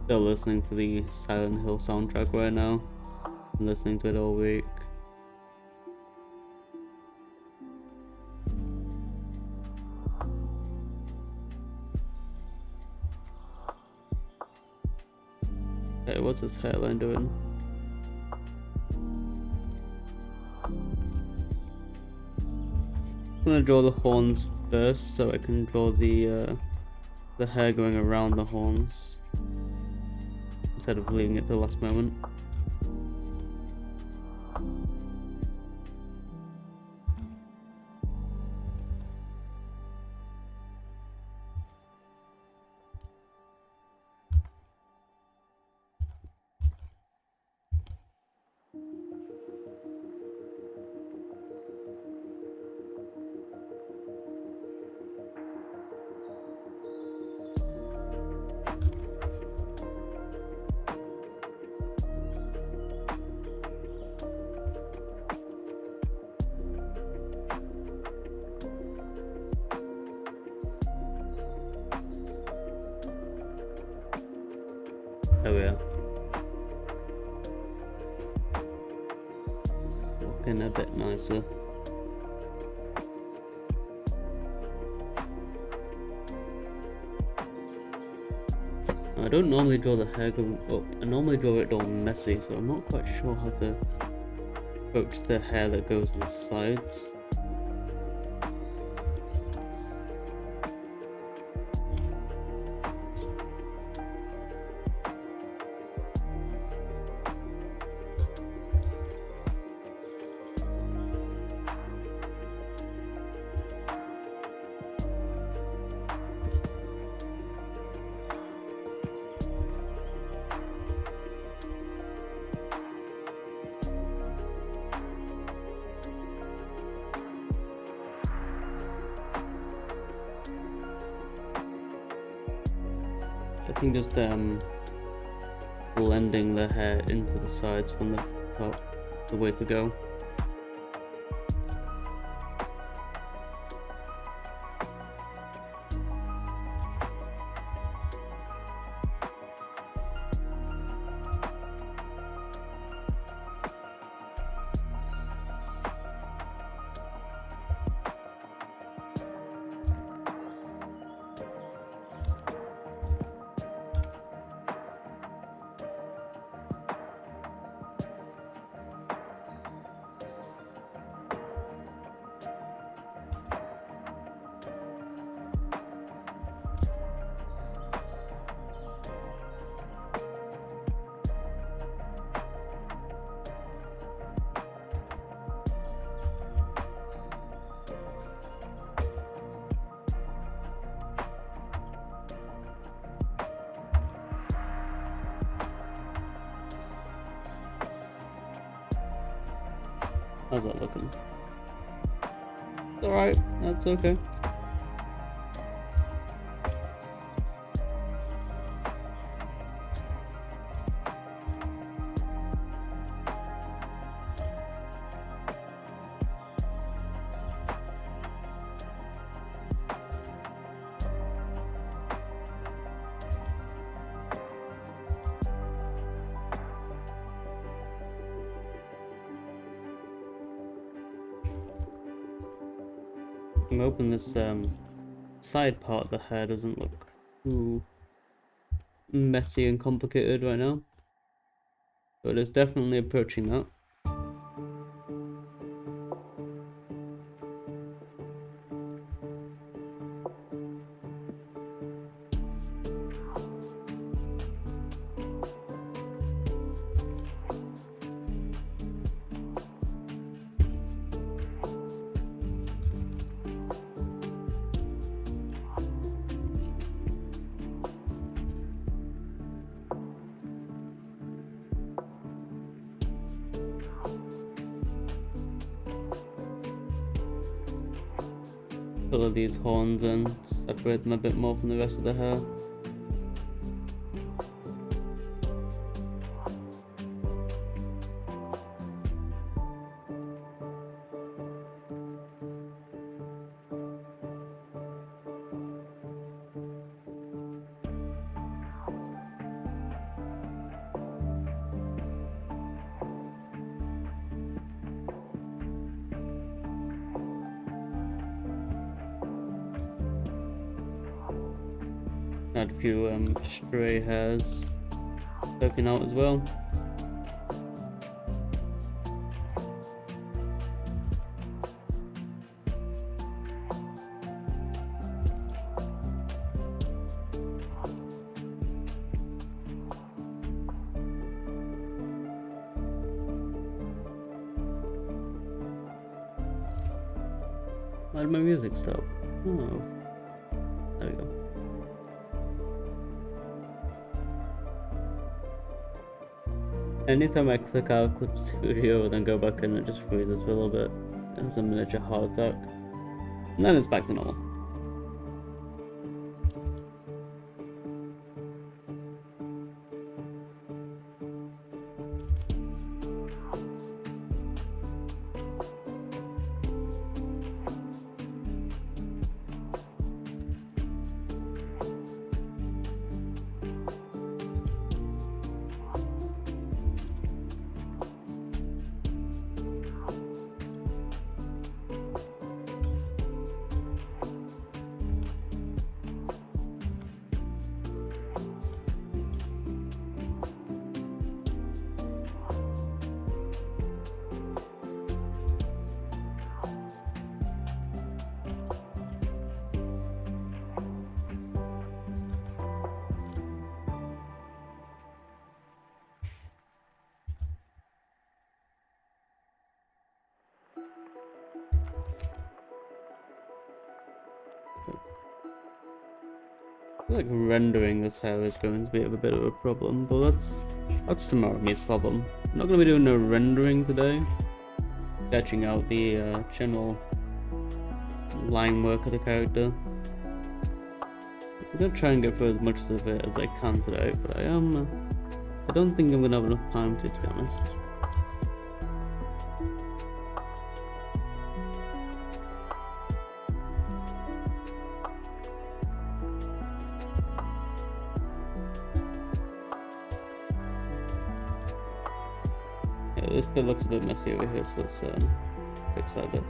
A: Still listening to the Silent Hill soundtrack right now. I'm listening to it all week. Okay, what's this hairline doing? I'm gonna draw the horns first so I can draw the hair going around the horns instead of leaving it to the last moment. There we are. Looking a bit nicer. I don't normally draw the hair going up. I normally draw it all messy, so I'm not quite sure how to approach the hair that goes on the sides. I think just blending the hair into the sides from the top, the way to go. How's that looking? Alright, that's okay. I'm hoping this side part of the hair doesn't look too messy and complicated right now, but it's definitely approaching that. Color these horns and separate them a bit more from the rest of the hair. Add a few stray hairs poking out as well. Why did my music stop? Oh, there we go. Anytime I click out of Clip Studio, then go back in, it just freezes for a little bit. It has a miniature heart attack. And then it's back to normal. I feel like rendering this hair is going to be a bit of a problem, but that's tomorrow's problem. I'm not going to be doing no rendering today. Sketching out the general line work of the character. I'm gonna try and get through as much of it as I can today, but I don't think I'm gonna have enough time to be honest. Yeah, this bit looks a bit messy over here, so let's fix that bit.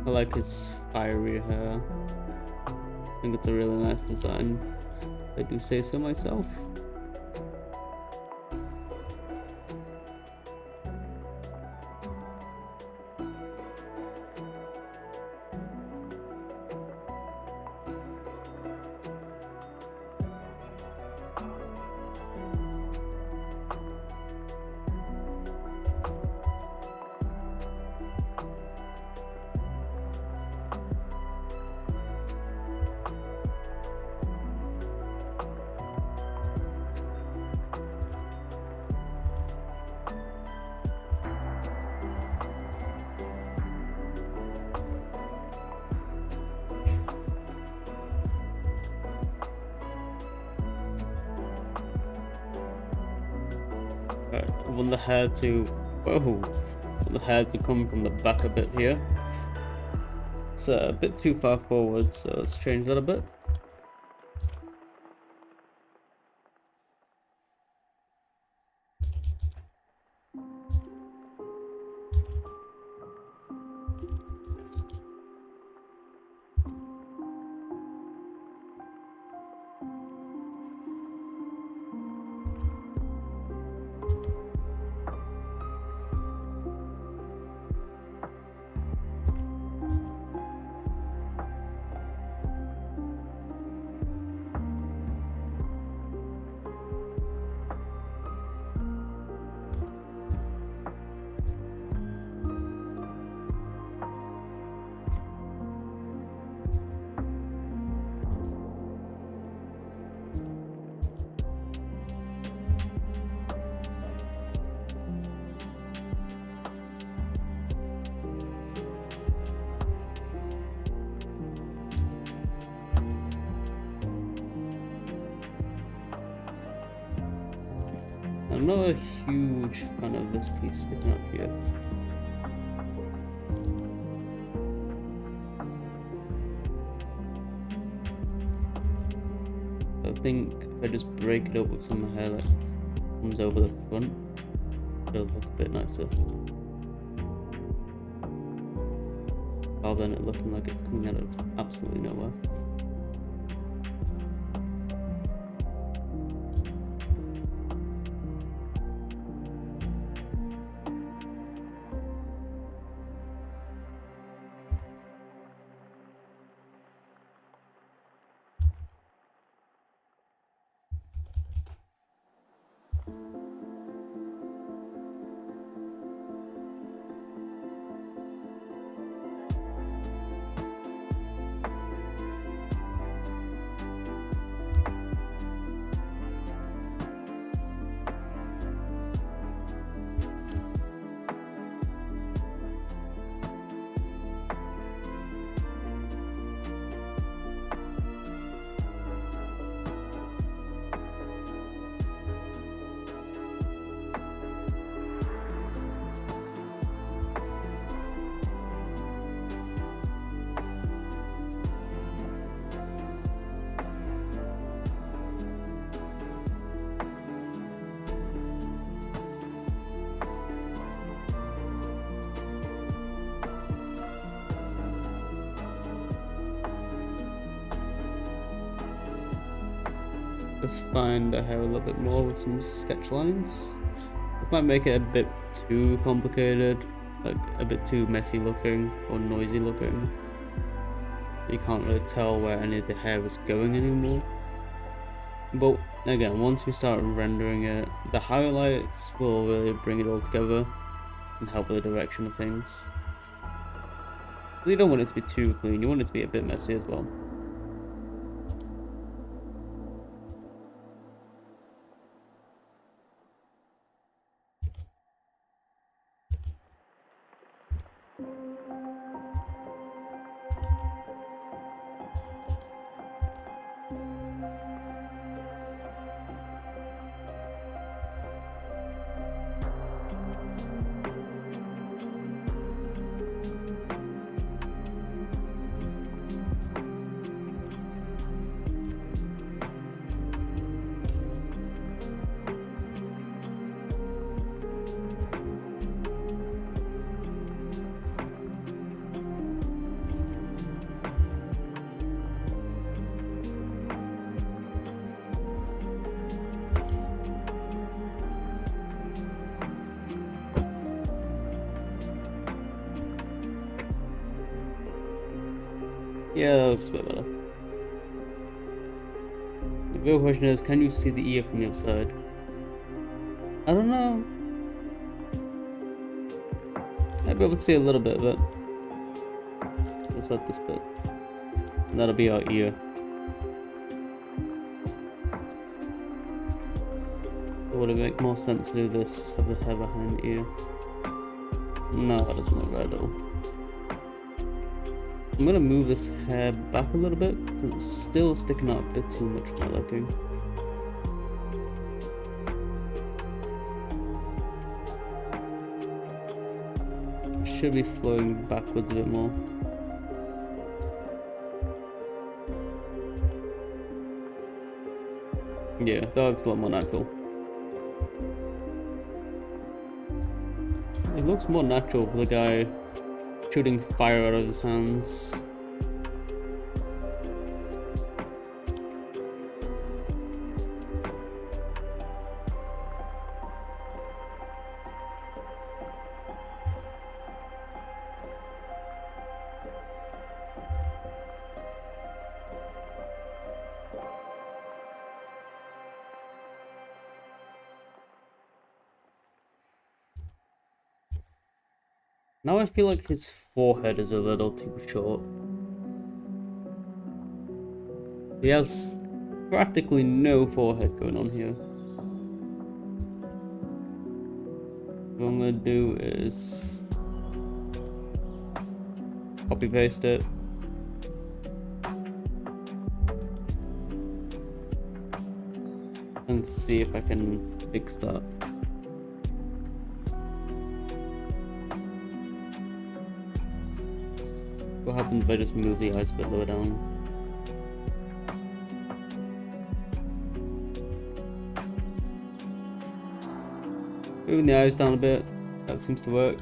A: I like his fiery hair. I think it's a really nice design. I do say so myself. Alright, I want the hair to come from the back a bit here. It's a bit too far forward, so let's change that a bit. I'm not a huge fan of this piece sticking up here. I think if I just break it up with some hair that comes over the front, it'll look a bit nicer. Rather than it looking like it's coming out of absolutely nowhere. Define the hair a little bit more with some sketch lines. This might make it a bit too complicated, like a bit too messy looking or noisy looking. You can't really tell where any of the hair is going anymore. But again, once we start rendering it, the highlights will really bring it all together and help with the direction of things. You don't want it to be too clean, you want it to be a bit messy as well. Yeah, that looks a bit better. The real question is, can you see the ear from the other side? I don't know. I'd be able to see a little bit of it. So let's set this bit. And that'll be our ear. Would it make more sense to do this, have the hair behind the ear? No, that doesn't look right at all. I'm gonna move this hair back a little bit, because it's still sticking out a bit too much for my liking. Should be flowing backwards a bit more. Yeah, that looks a lot more natural. It looks more natural for the guy shooting fire out of his hands. Now I feel like his forehead is a little too short. He has practically no forehead going on here. What I'm gonna do is copy paste it. And see if I can fix that. What happens if I just move the eyes a bit lower down? Moving the eyes down a bit, that seems to work.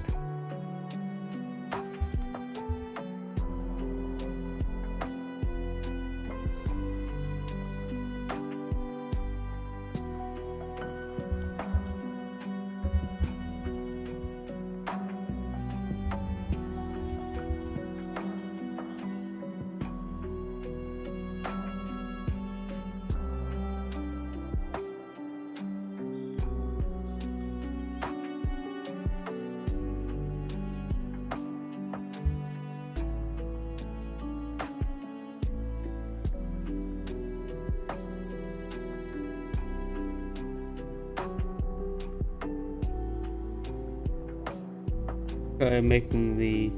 A: Try making the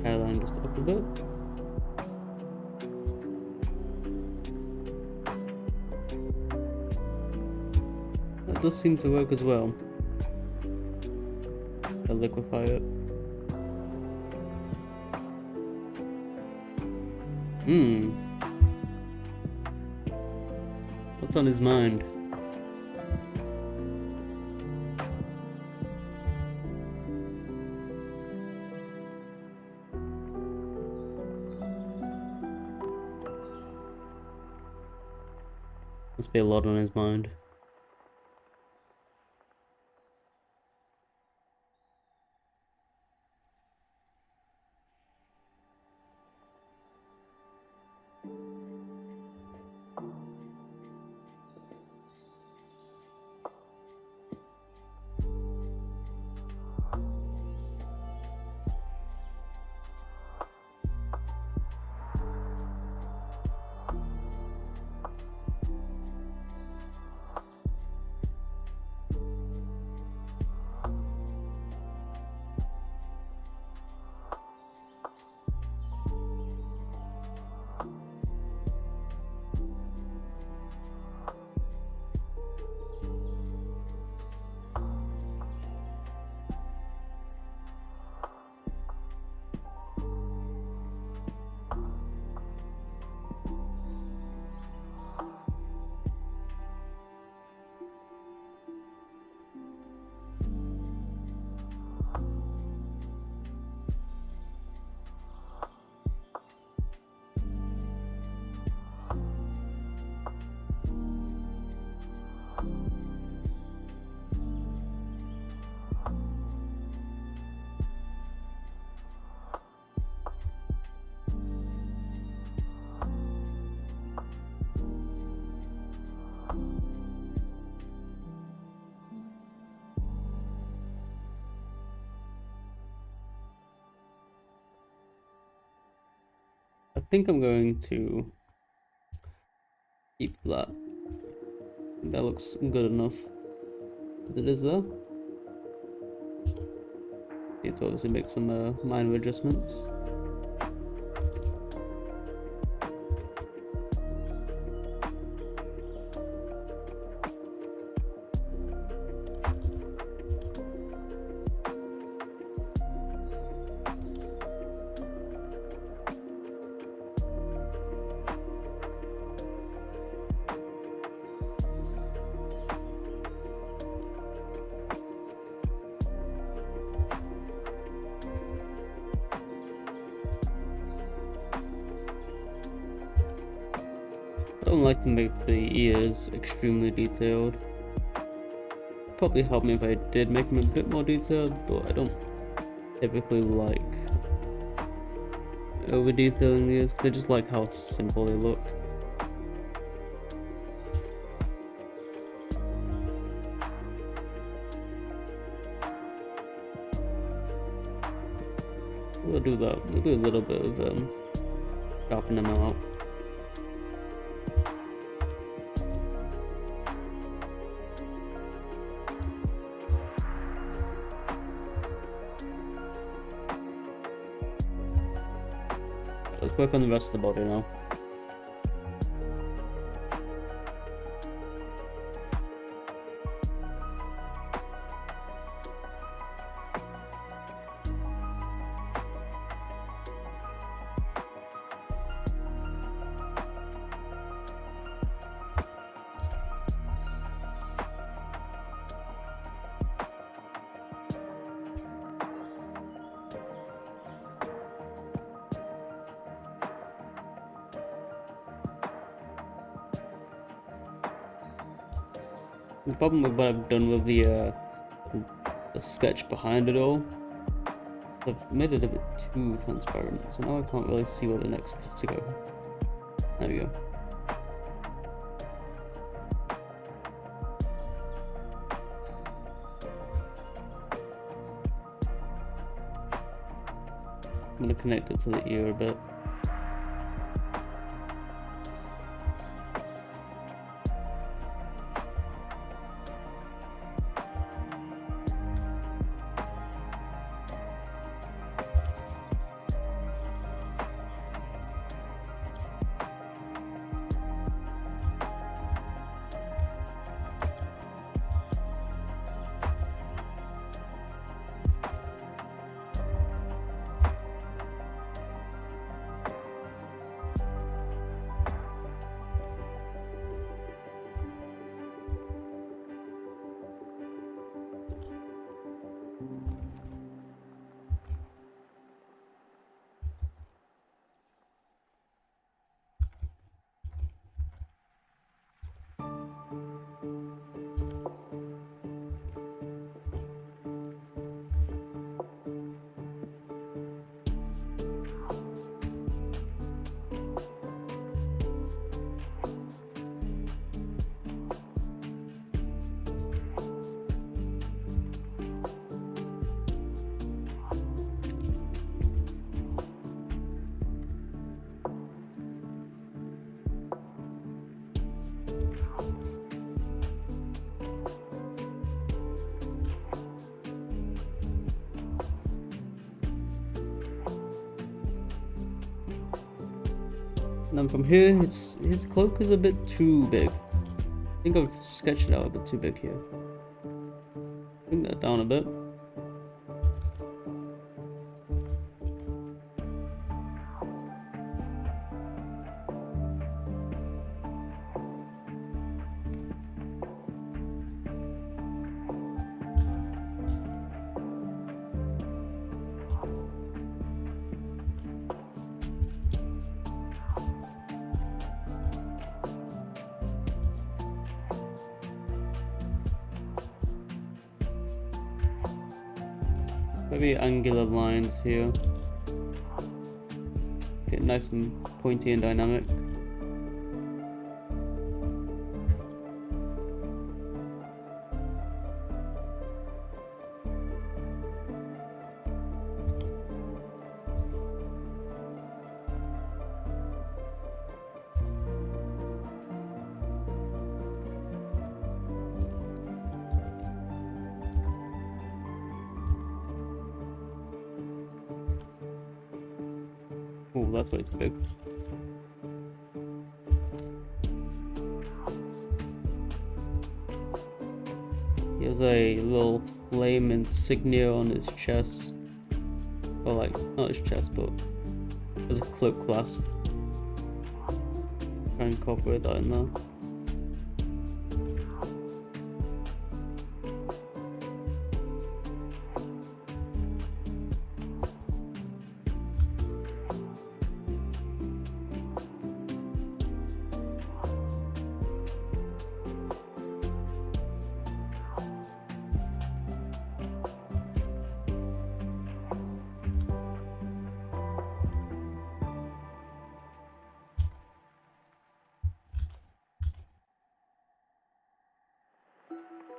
A: hairline just up a bit. That does seem to work as well. I'll liquefy it. What's on his mind? Must be a lot on his mind. I think I'm going to keep that. That looks good enough as it is there. Need to obviously make some minor adjustments. I don't like to make the ears extremely detailed. Probably help me if I did make them a bit more detailed, but I don't typically like over detailing the ears because I just like how simple they look. We'll do that. We'll do a little bit of sharpening them out. Let's work on the rest of the body now. The problem with what I've done with the sketch behind it all, I've made it a bit too transparent, so now I can't really see where the next bits to go. There we go. I'm gonna connect it to the ear a bit. And then from here, his cloak is a bit too big. I think I've sketched it out a bit too big here. Bring that down a bit. Maybe angular lines here. Get nice and pointy and dynamic. Oh, that's way too big. He has a little flame insignia on his chest. Or like, not his chest, but as a cloak clasp. Try and incorporate that in there.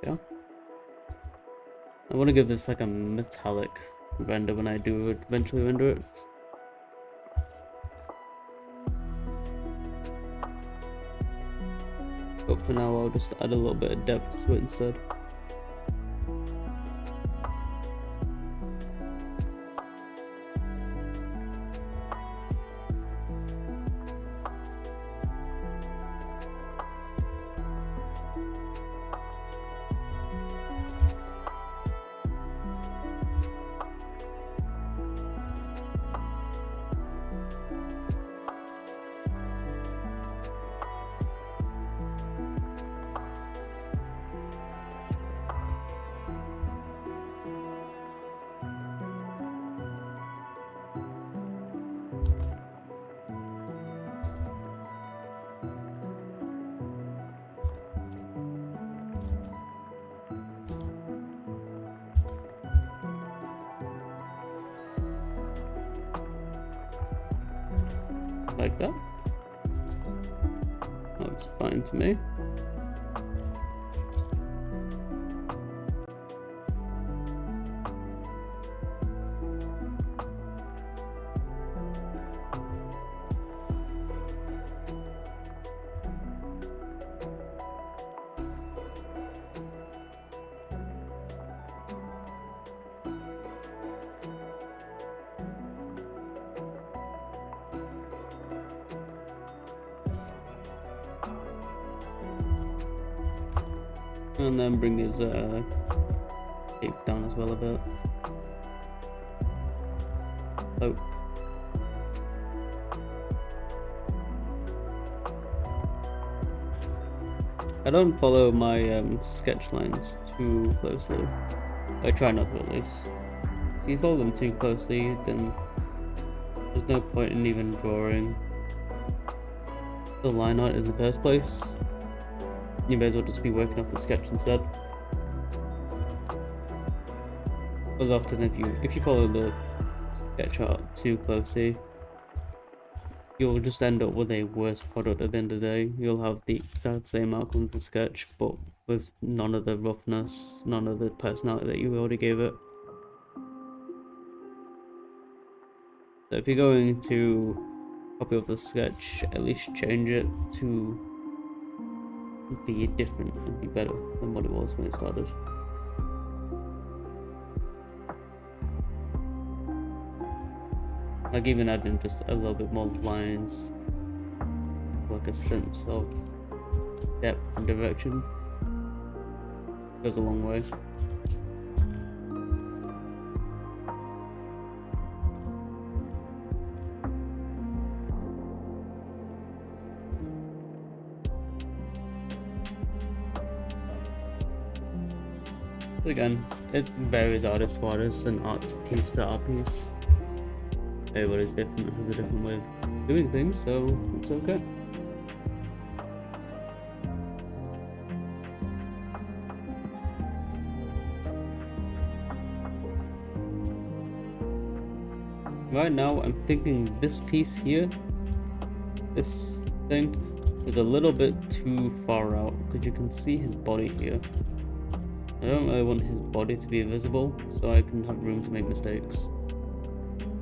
A: Yeah. I want to give this like a metallic render when I do eventually render it. But for now, I'll just add a little bit of depth to it instead. Like that. Looks fine to me. And then bring his cape down as well a bit. Oh. I don't follow my sketch lines too closely. I try not to, at least. If you follow them too closely, then there's no point in even drawing the line art in the first place. You may as well just be working off the sketch instead. Because often if you follow the sketch art too closely, you'll just end up with a worse product at the end of the day. You'll have the exact same outcome of the sketch, but with none of the roughness, none of the personality that you already gave it. So if you're going to copy of the sketch, at least change it to be different and be better than what it was when it started. Like even adding just a little bit more lines, like a sense of depth and direction, goes a long way. But again, it varies artist to artist and art piece to art piece. Everybody's different, has a different way of doing things, so it's okay. Right now, I'm thinking this piece here, this thing, is a little bit too far out, because you can see his body here. I don't really want his body to be visible, so I can have room to make mistakes.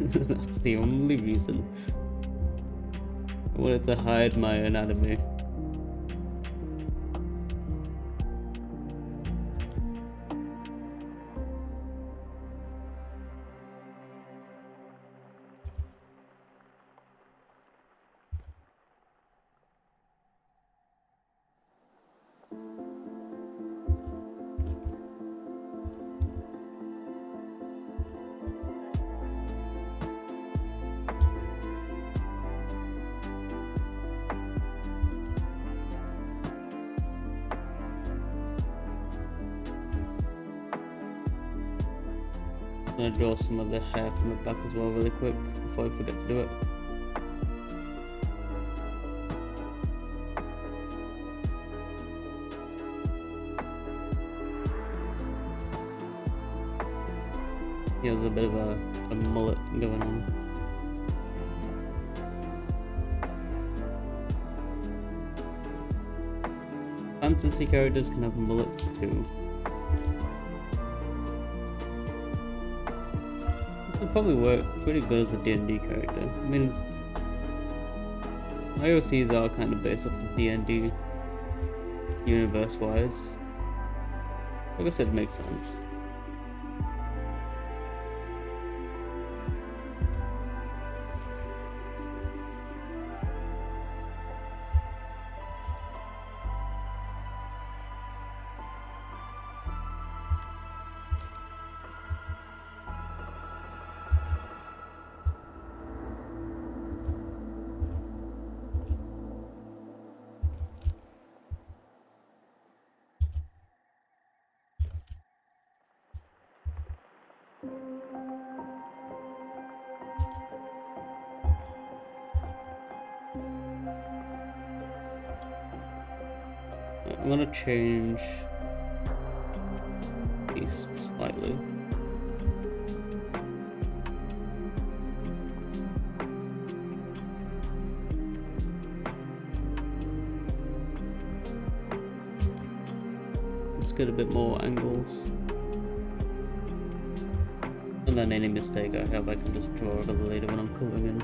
A: That's the only reason. I wanted to hide my anatomy. gonna draw some of the hair from the back as well really quick before I forget to do it. He has a bit of a mullet going on. Fantasy characters can have mullets too. This would probably work pretty good as a D&D character. I mean, my OCs are kind of based off of D&D universe-wise. I guess it makes sense. I'm gonna change these slightly. Just get a bit more angles. And then any mistake I have, I can just draw it over later when I'm coloring in.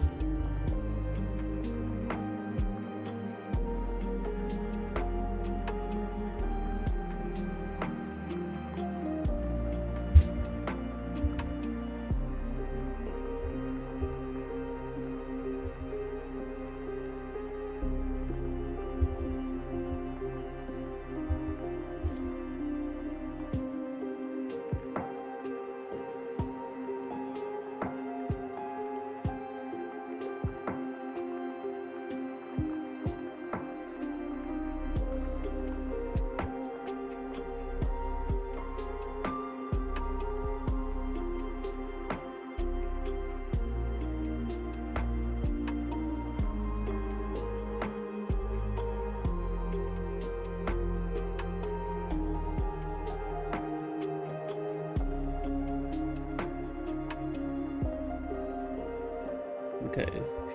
A: Okay,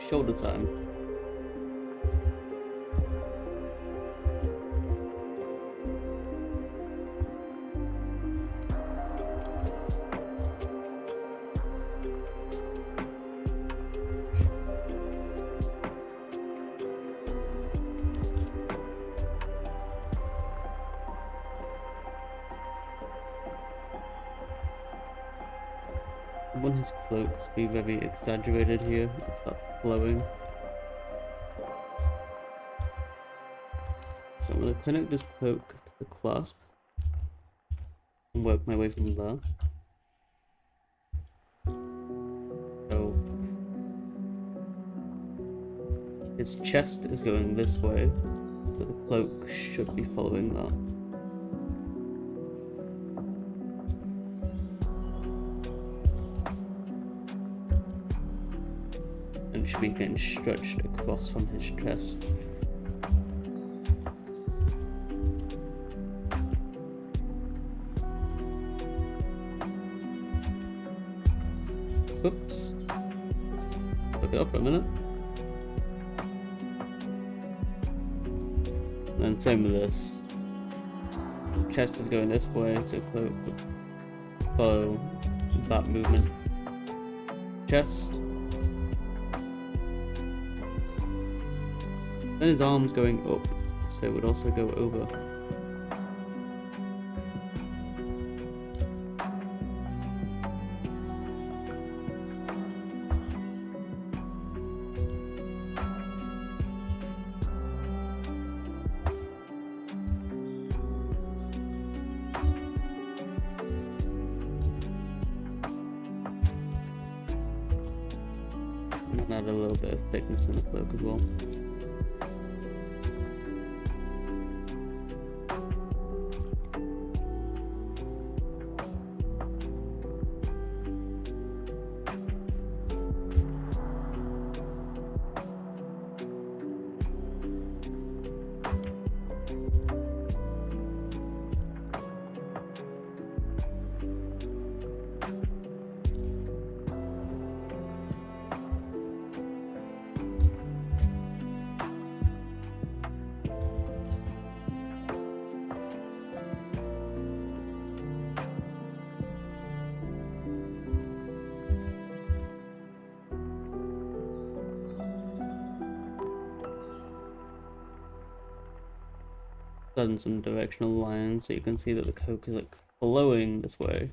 A: shoulder time. I want his cloak to be very exaggerated here. It's not flowing. So I'm going to connect this cloak to the clasp and work my way from there. So his chest is going this way, so the cloak should be following that. And should be getting stretched across from his chest. Oops. Look it up for a minute. And then same with this. The chest is going this way, so cloak would follow that movement. Chest. Then his arm's going up, so it would also go over. And add a little bit of thickness in the cloak as well. done some directional lines so you can see that the coke is like flowing this way.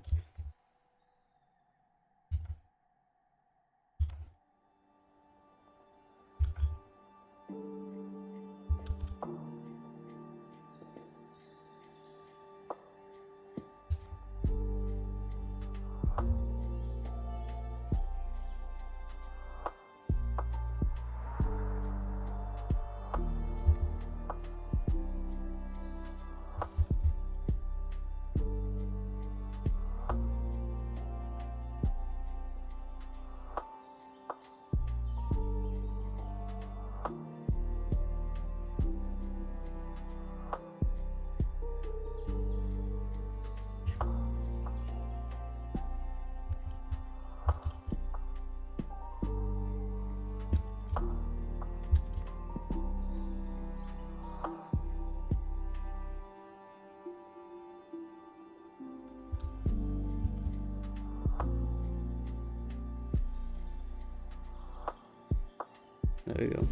A: There we go.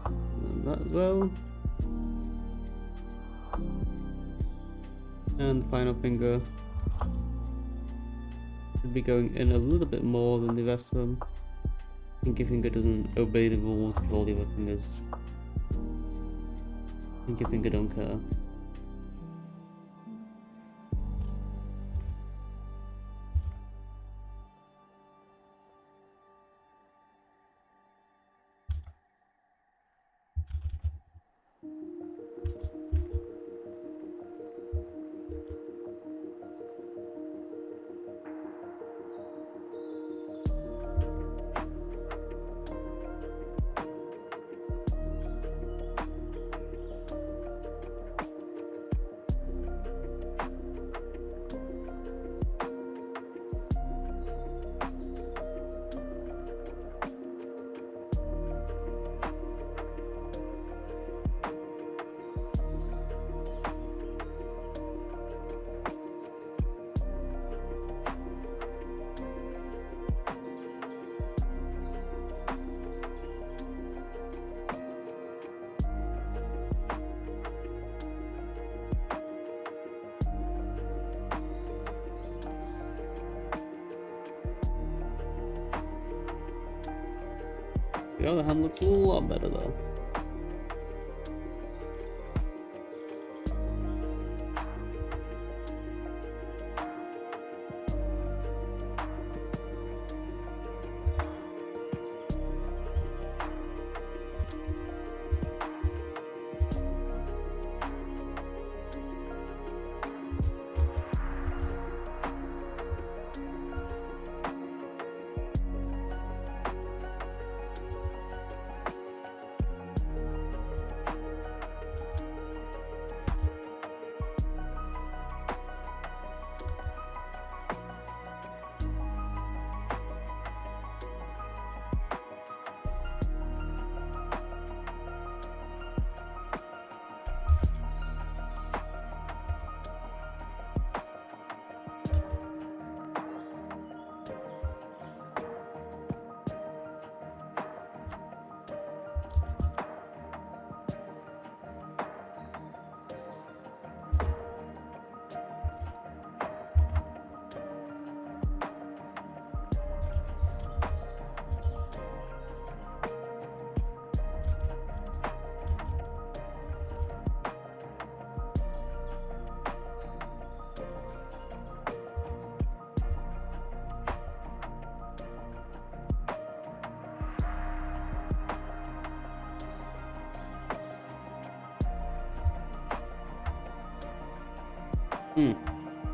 A: And that as well. And the final finger should be going in a little bit more than the rest of them. Pinky finger doesn't obey the rules of all the other fingers. Pinky finger don't care. The other hand looks a lot better though.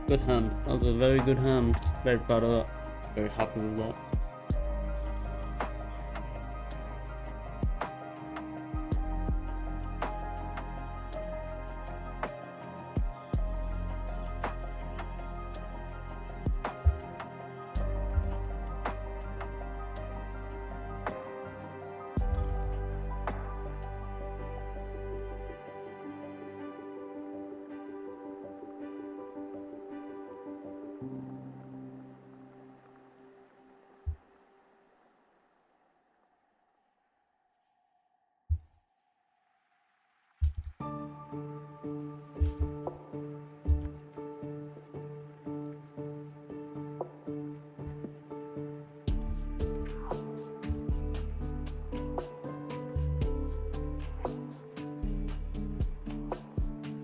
A: Good hand. That was a very good hand. Very proud of that. Very happy with that.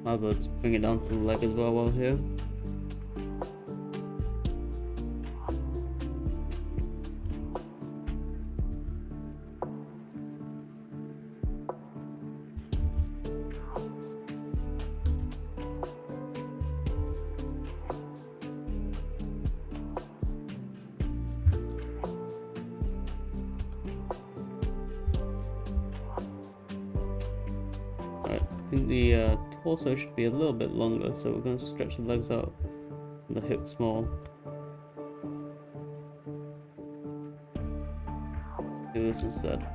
A: Might as well just bring it down to the leg as well while here. Alright, I think the torso should be a little bit longer, so we're going to stretch the legs out and the hips more. Do this instead.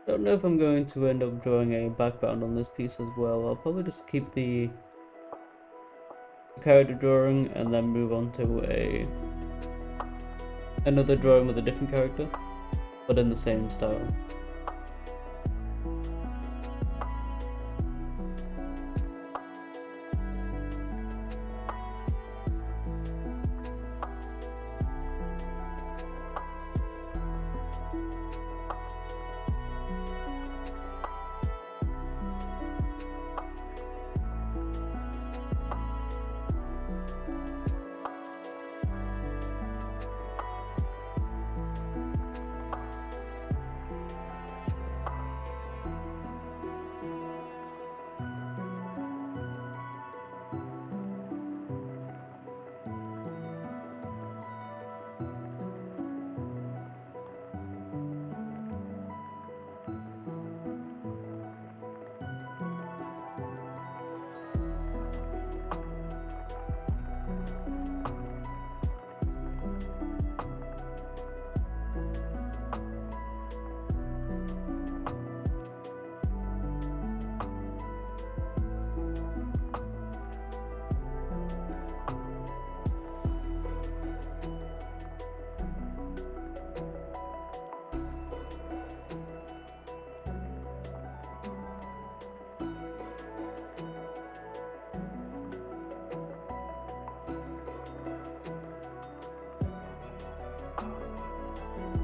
A: Don't know if I'm going to end up drawing a background on this piece as well. I'll probably just keep the character drawing and then move on to another drawing with a different character, but in the same style.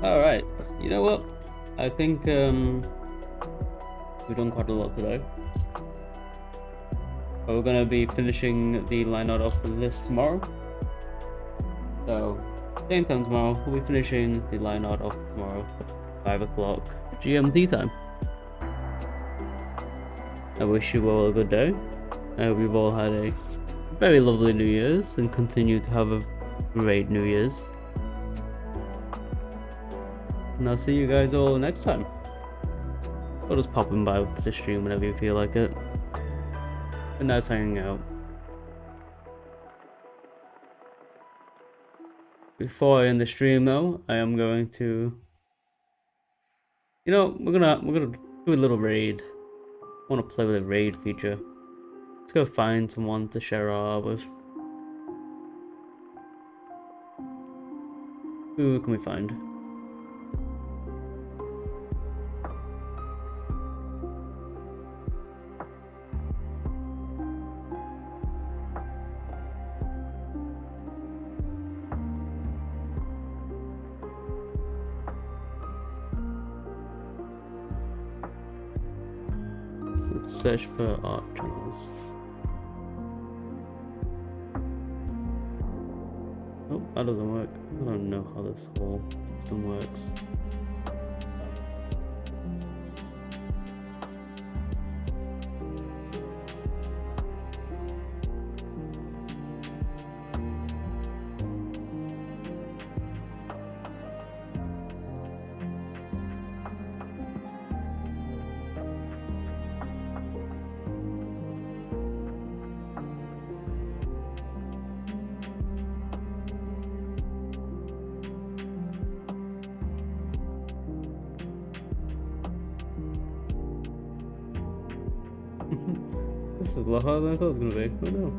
A: Alright, you know what? I think we've done quite a lot today. But we're going to be finishing the line art off the list tomorrow. So, same time tomorrow, we'll be finishing the line art off tomorrow, 5 o'clock GMT time. I wish you all a good day. I hope you've all had a very lovely New Year's and continue to have a great New Year's. And I'll see you guys all next time. Or just popping by with the stream whenever you feel like it. A nice hanging out. Before I end the stream though, I am going to You know, we're gonna do a little raid. I want to play with a raid feature. Let's go find someone to share our with. Who can we find? Let's search for art channels. Oh, that doesn't work. I don't know how this whole system works. This is a lot harder than I thought it was gonna be. Oh no.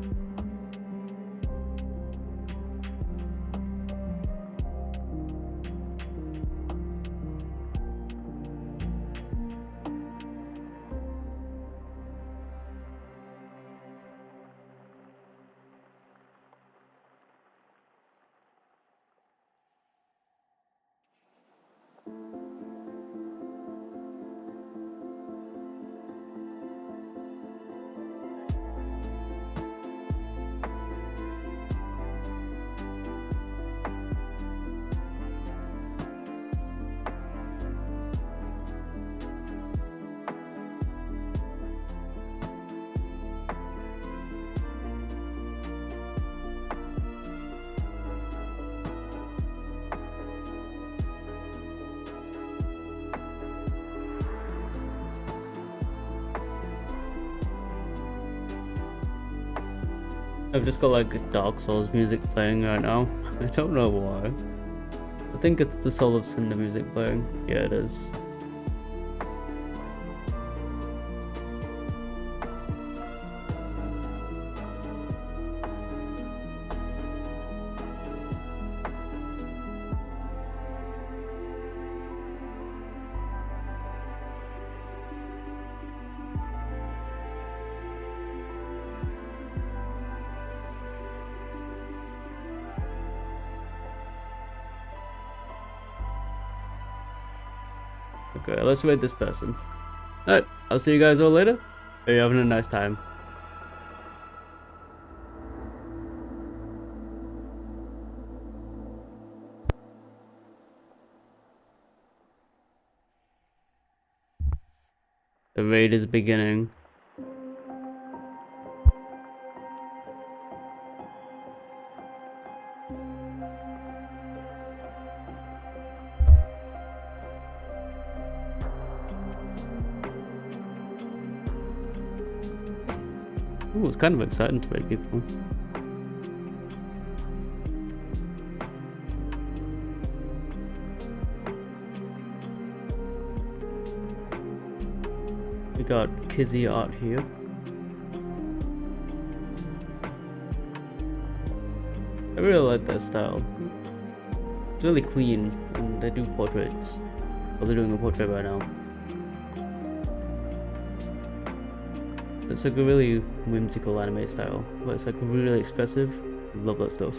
A: I've just got like Dark Souls music playing right now. I don't know why. I think it's the Soul of Cinder music playing. Yeah, it is. Okay, let's raid this person. Alright, I'll see you guys all later. Are you having a nice time? The raid is beginning. Ooh, it's kind of exciting to raid people. We got Kizzy art here. I really like their style. It's really clean, and they do portraits. Well, they're doing a portrait right now. It's like a really whimsical anime style, but it's like really expressive. I love that stuff.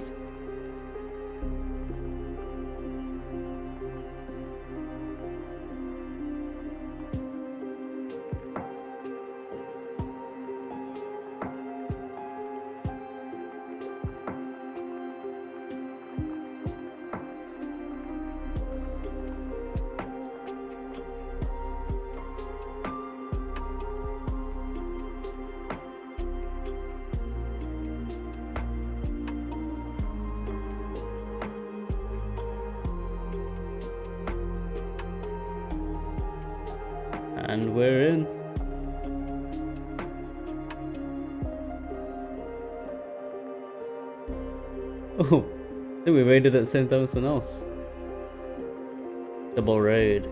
A: And we're in. Oh, I think we raided at the same time as someone else. Double raid.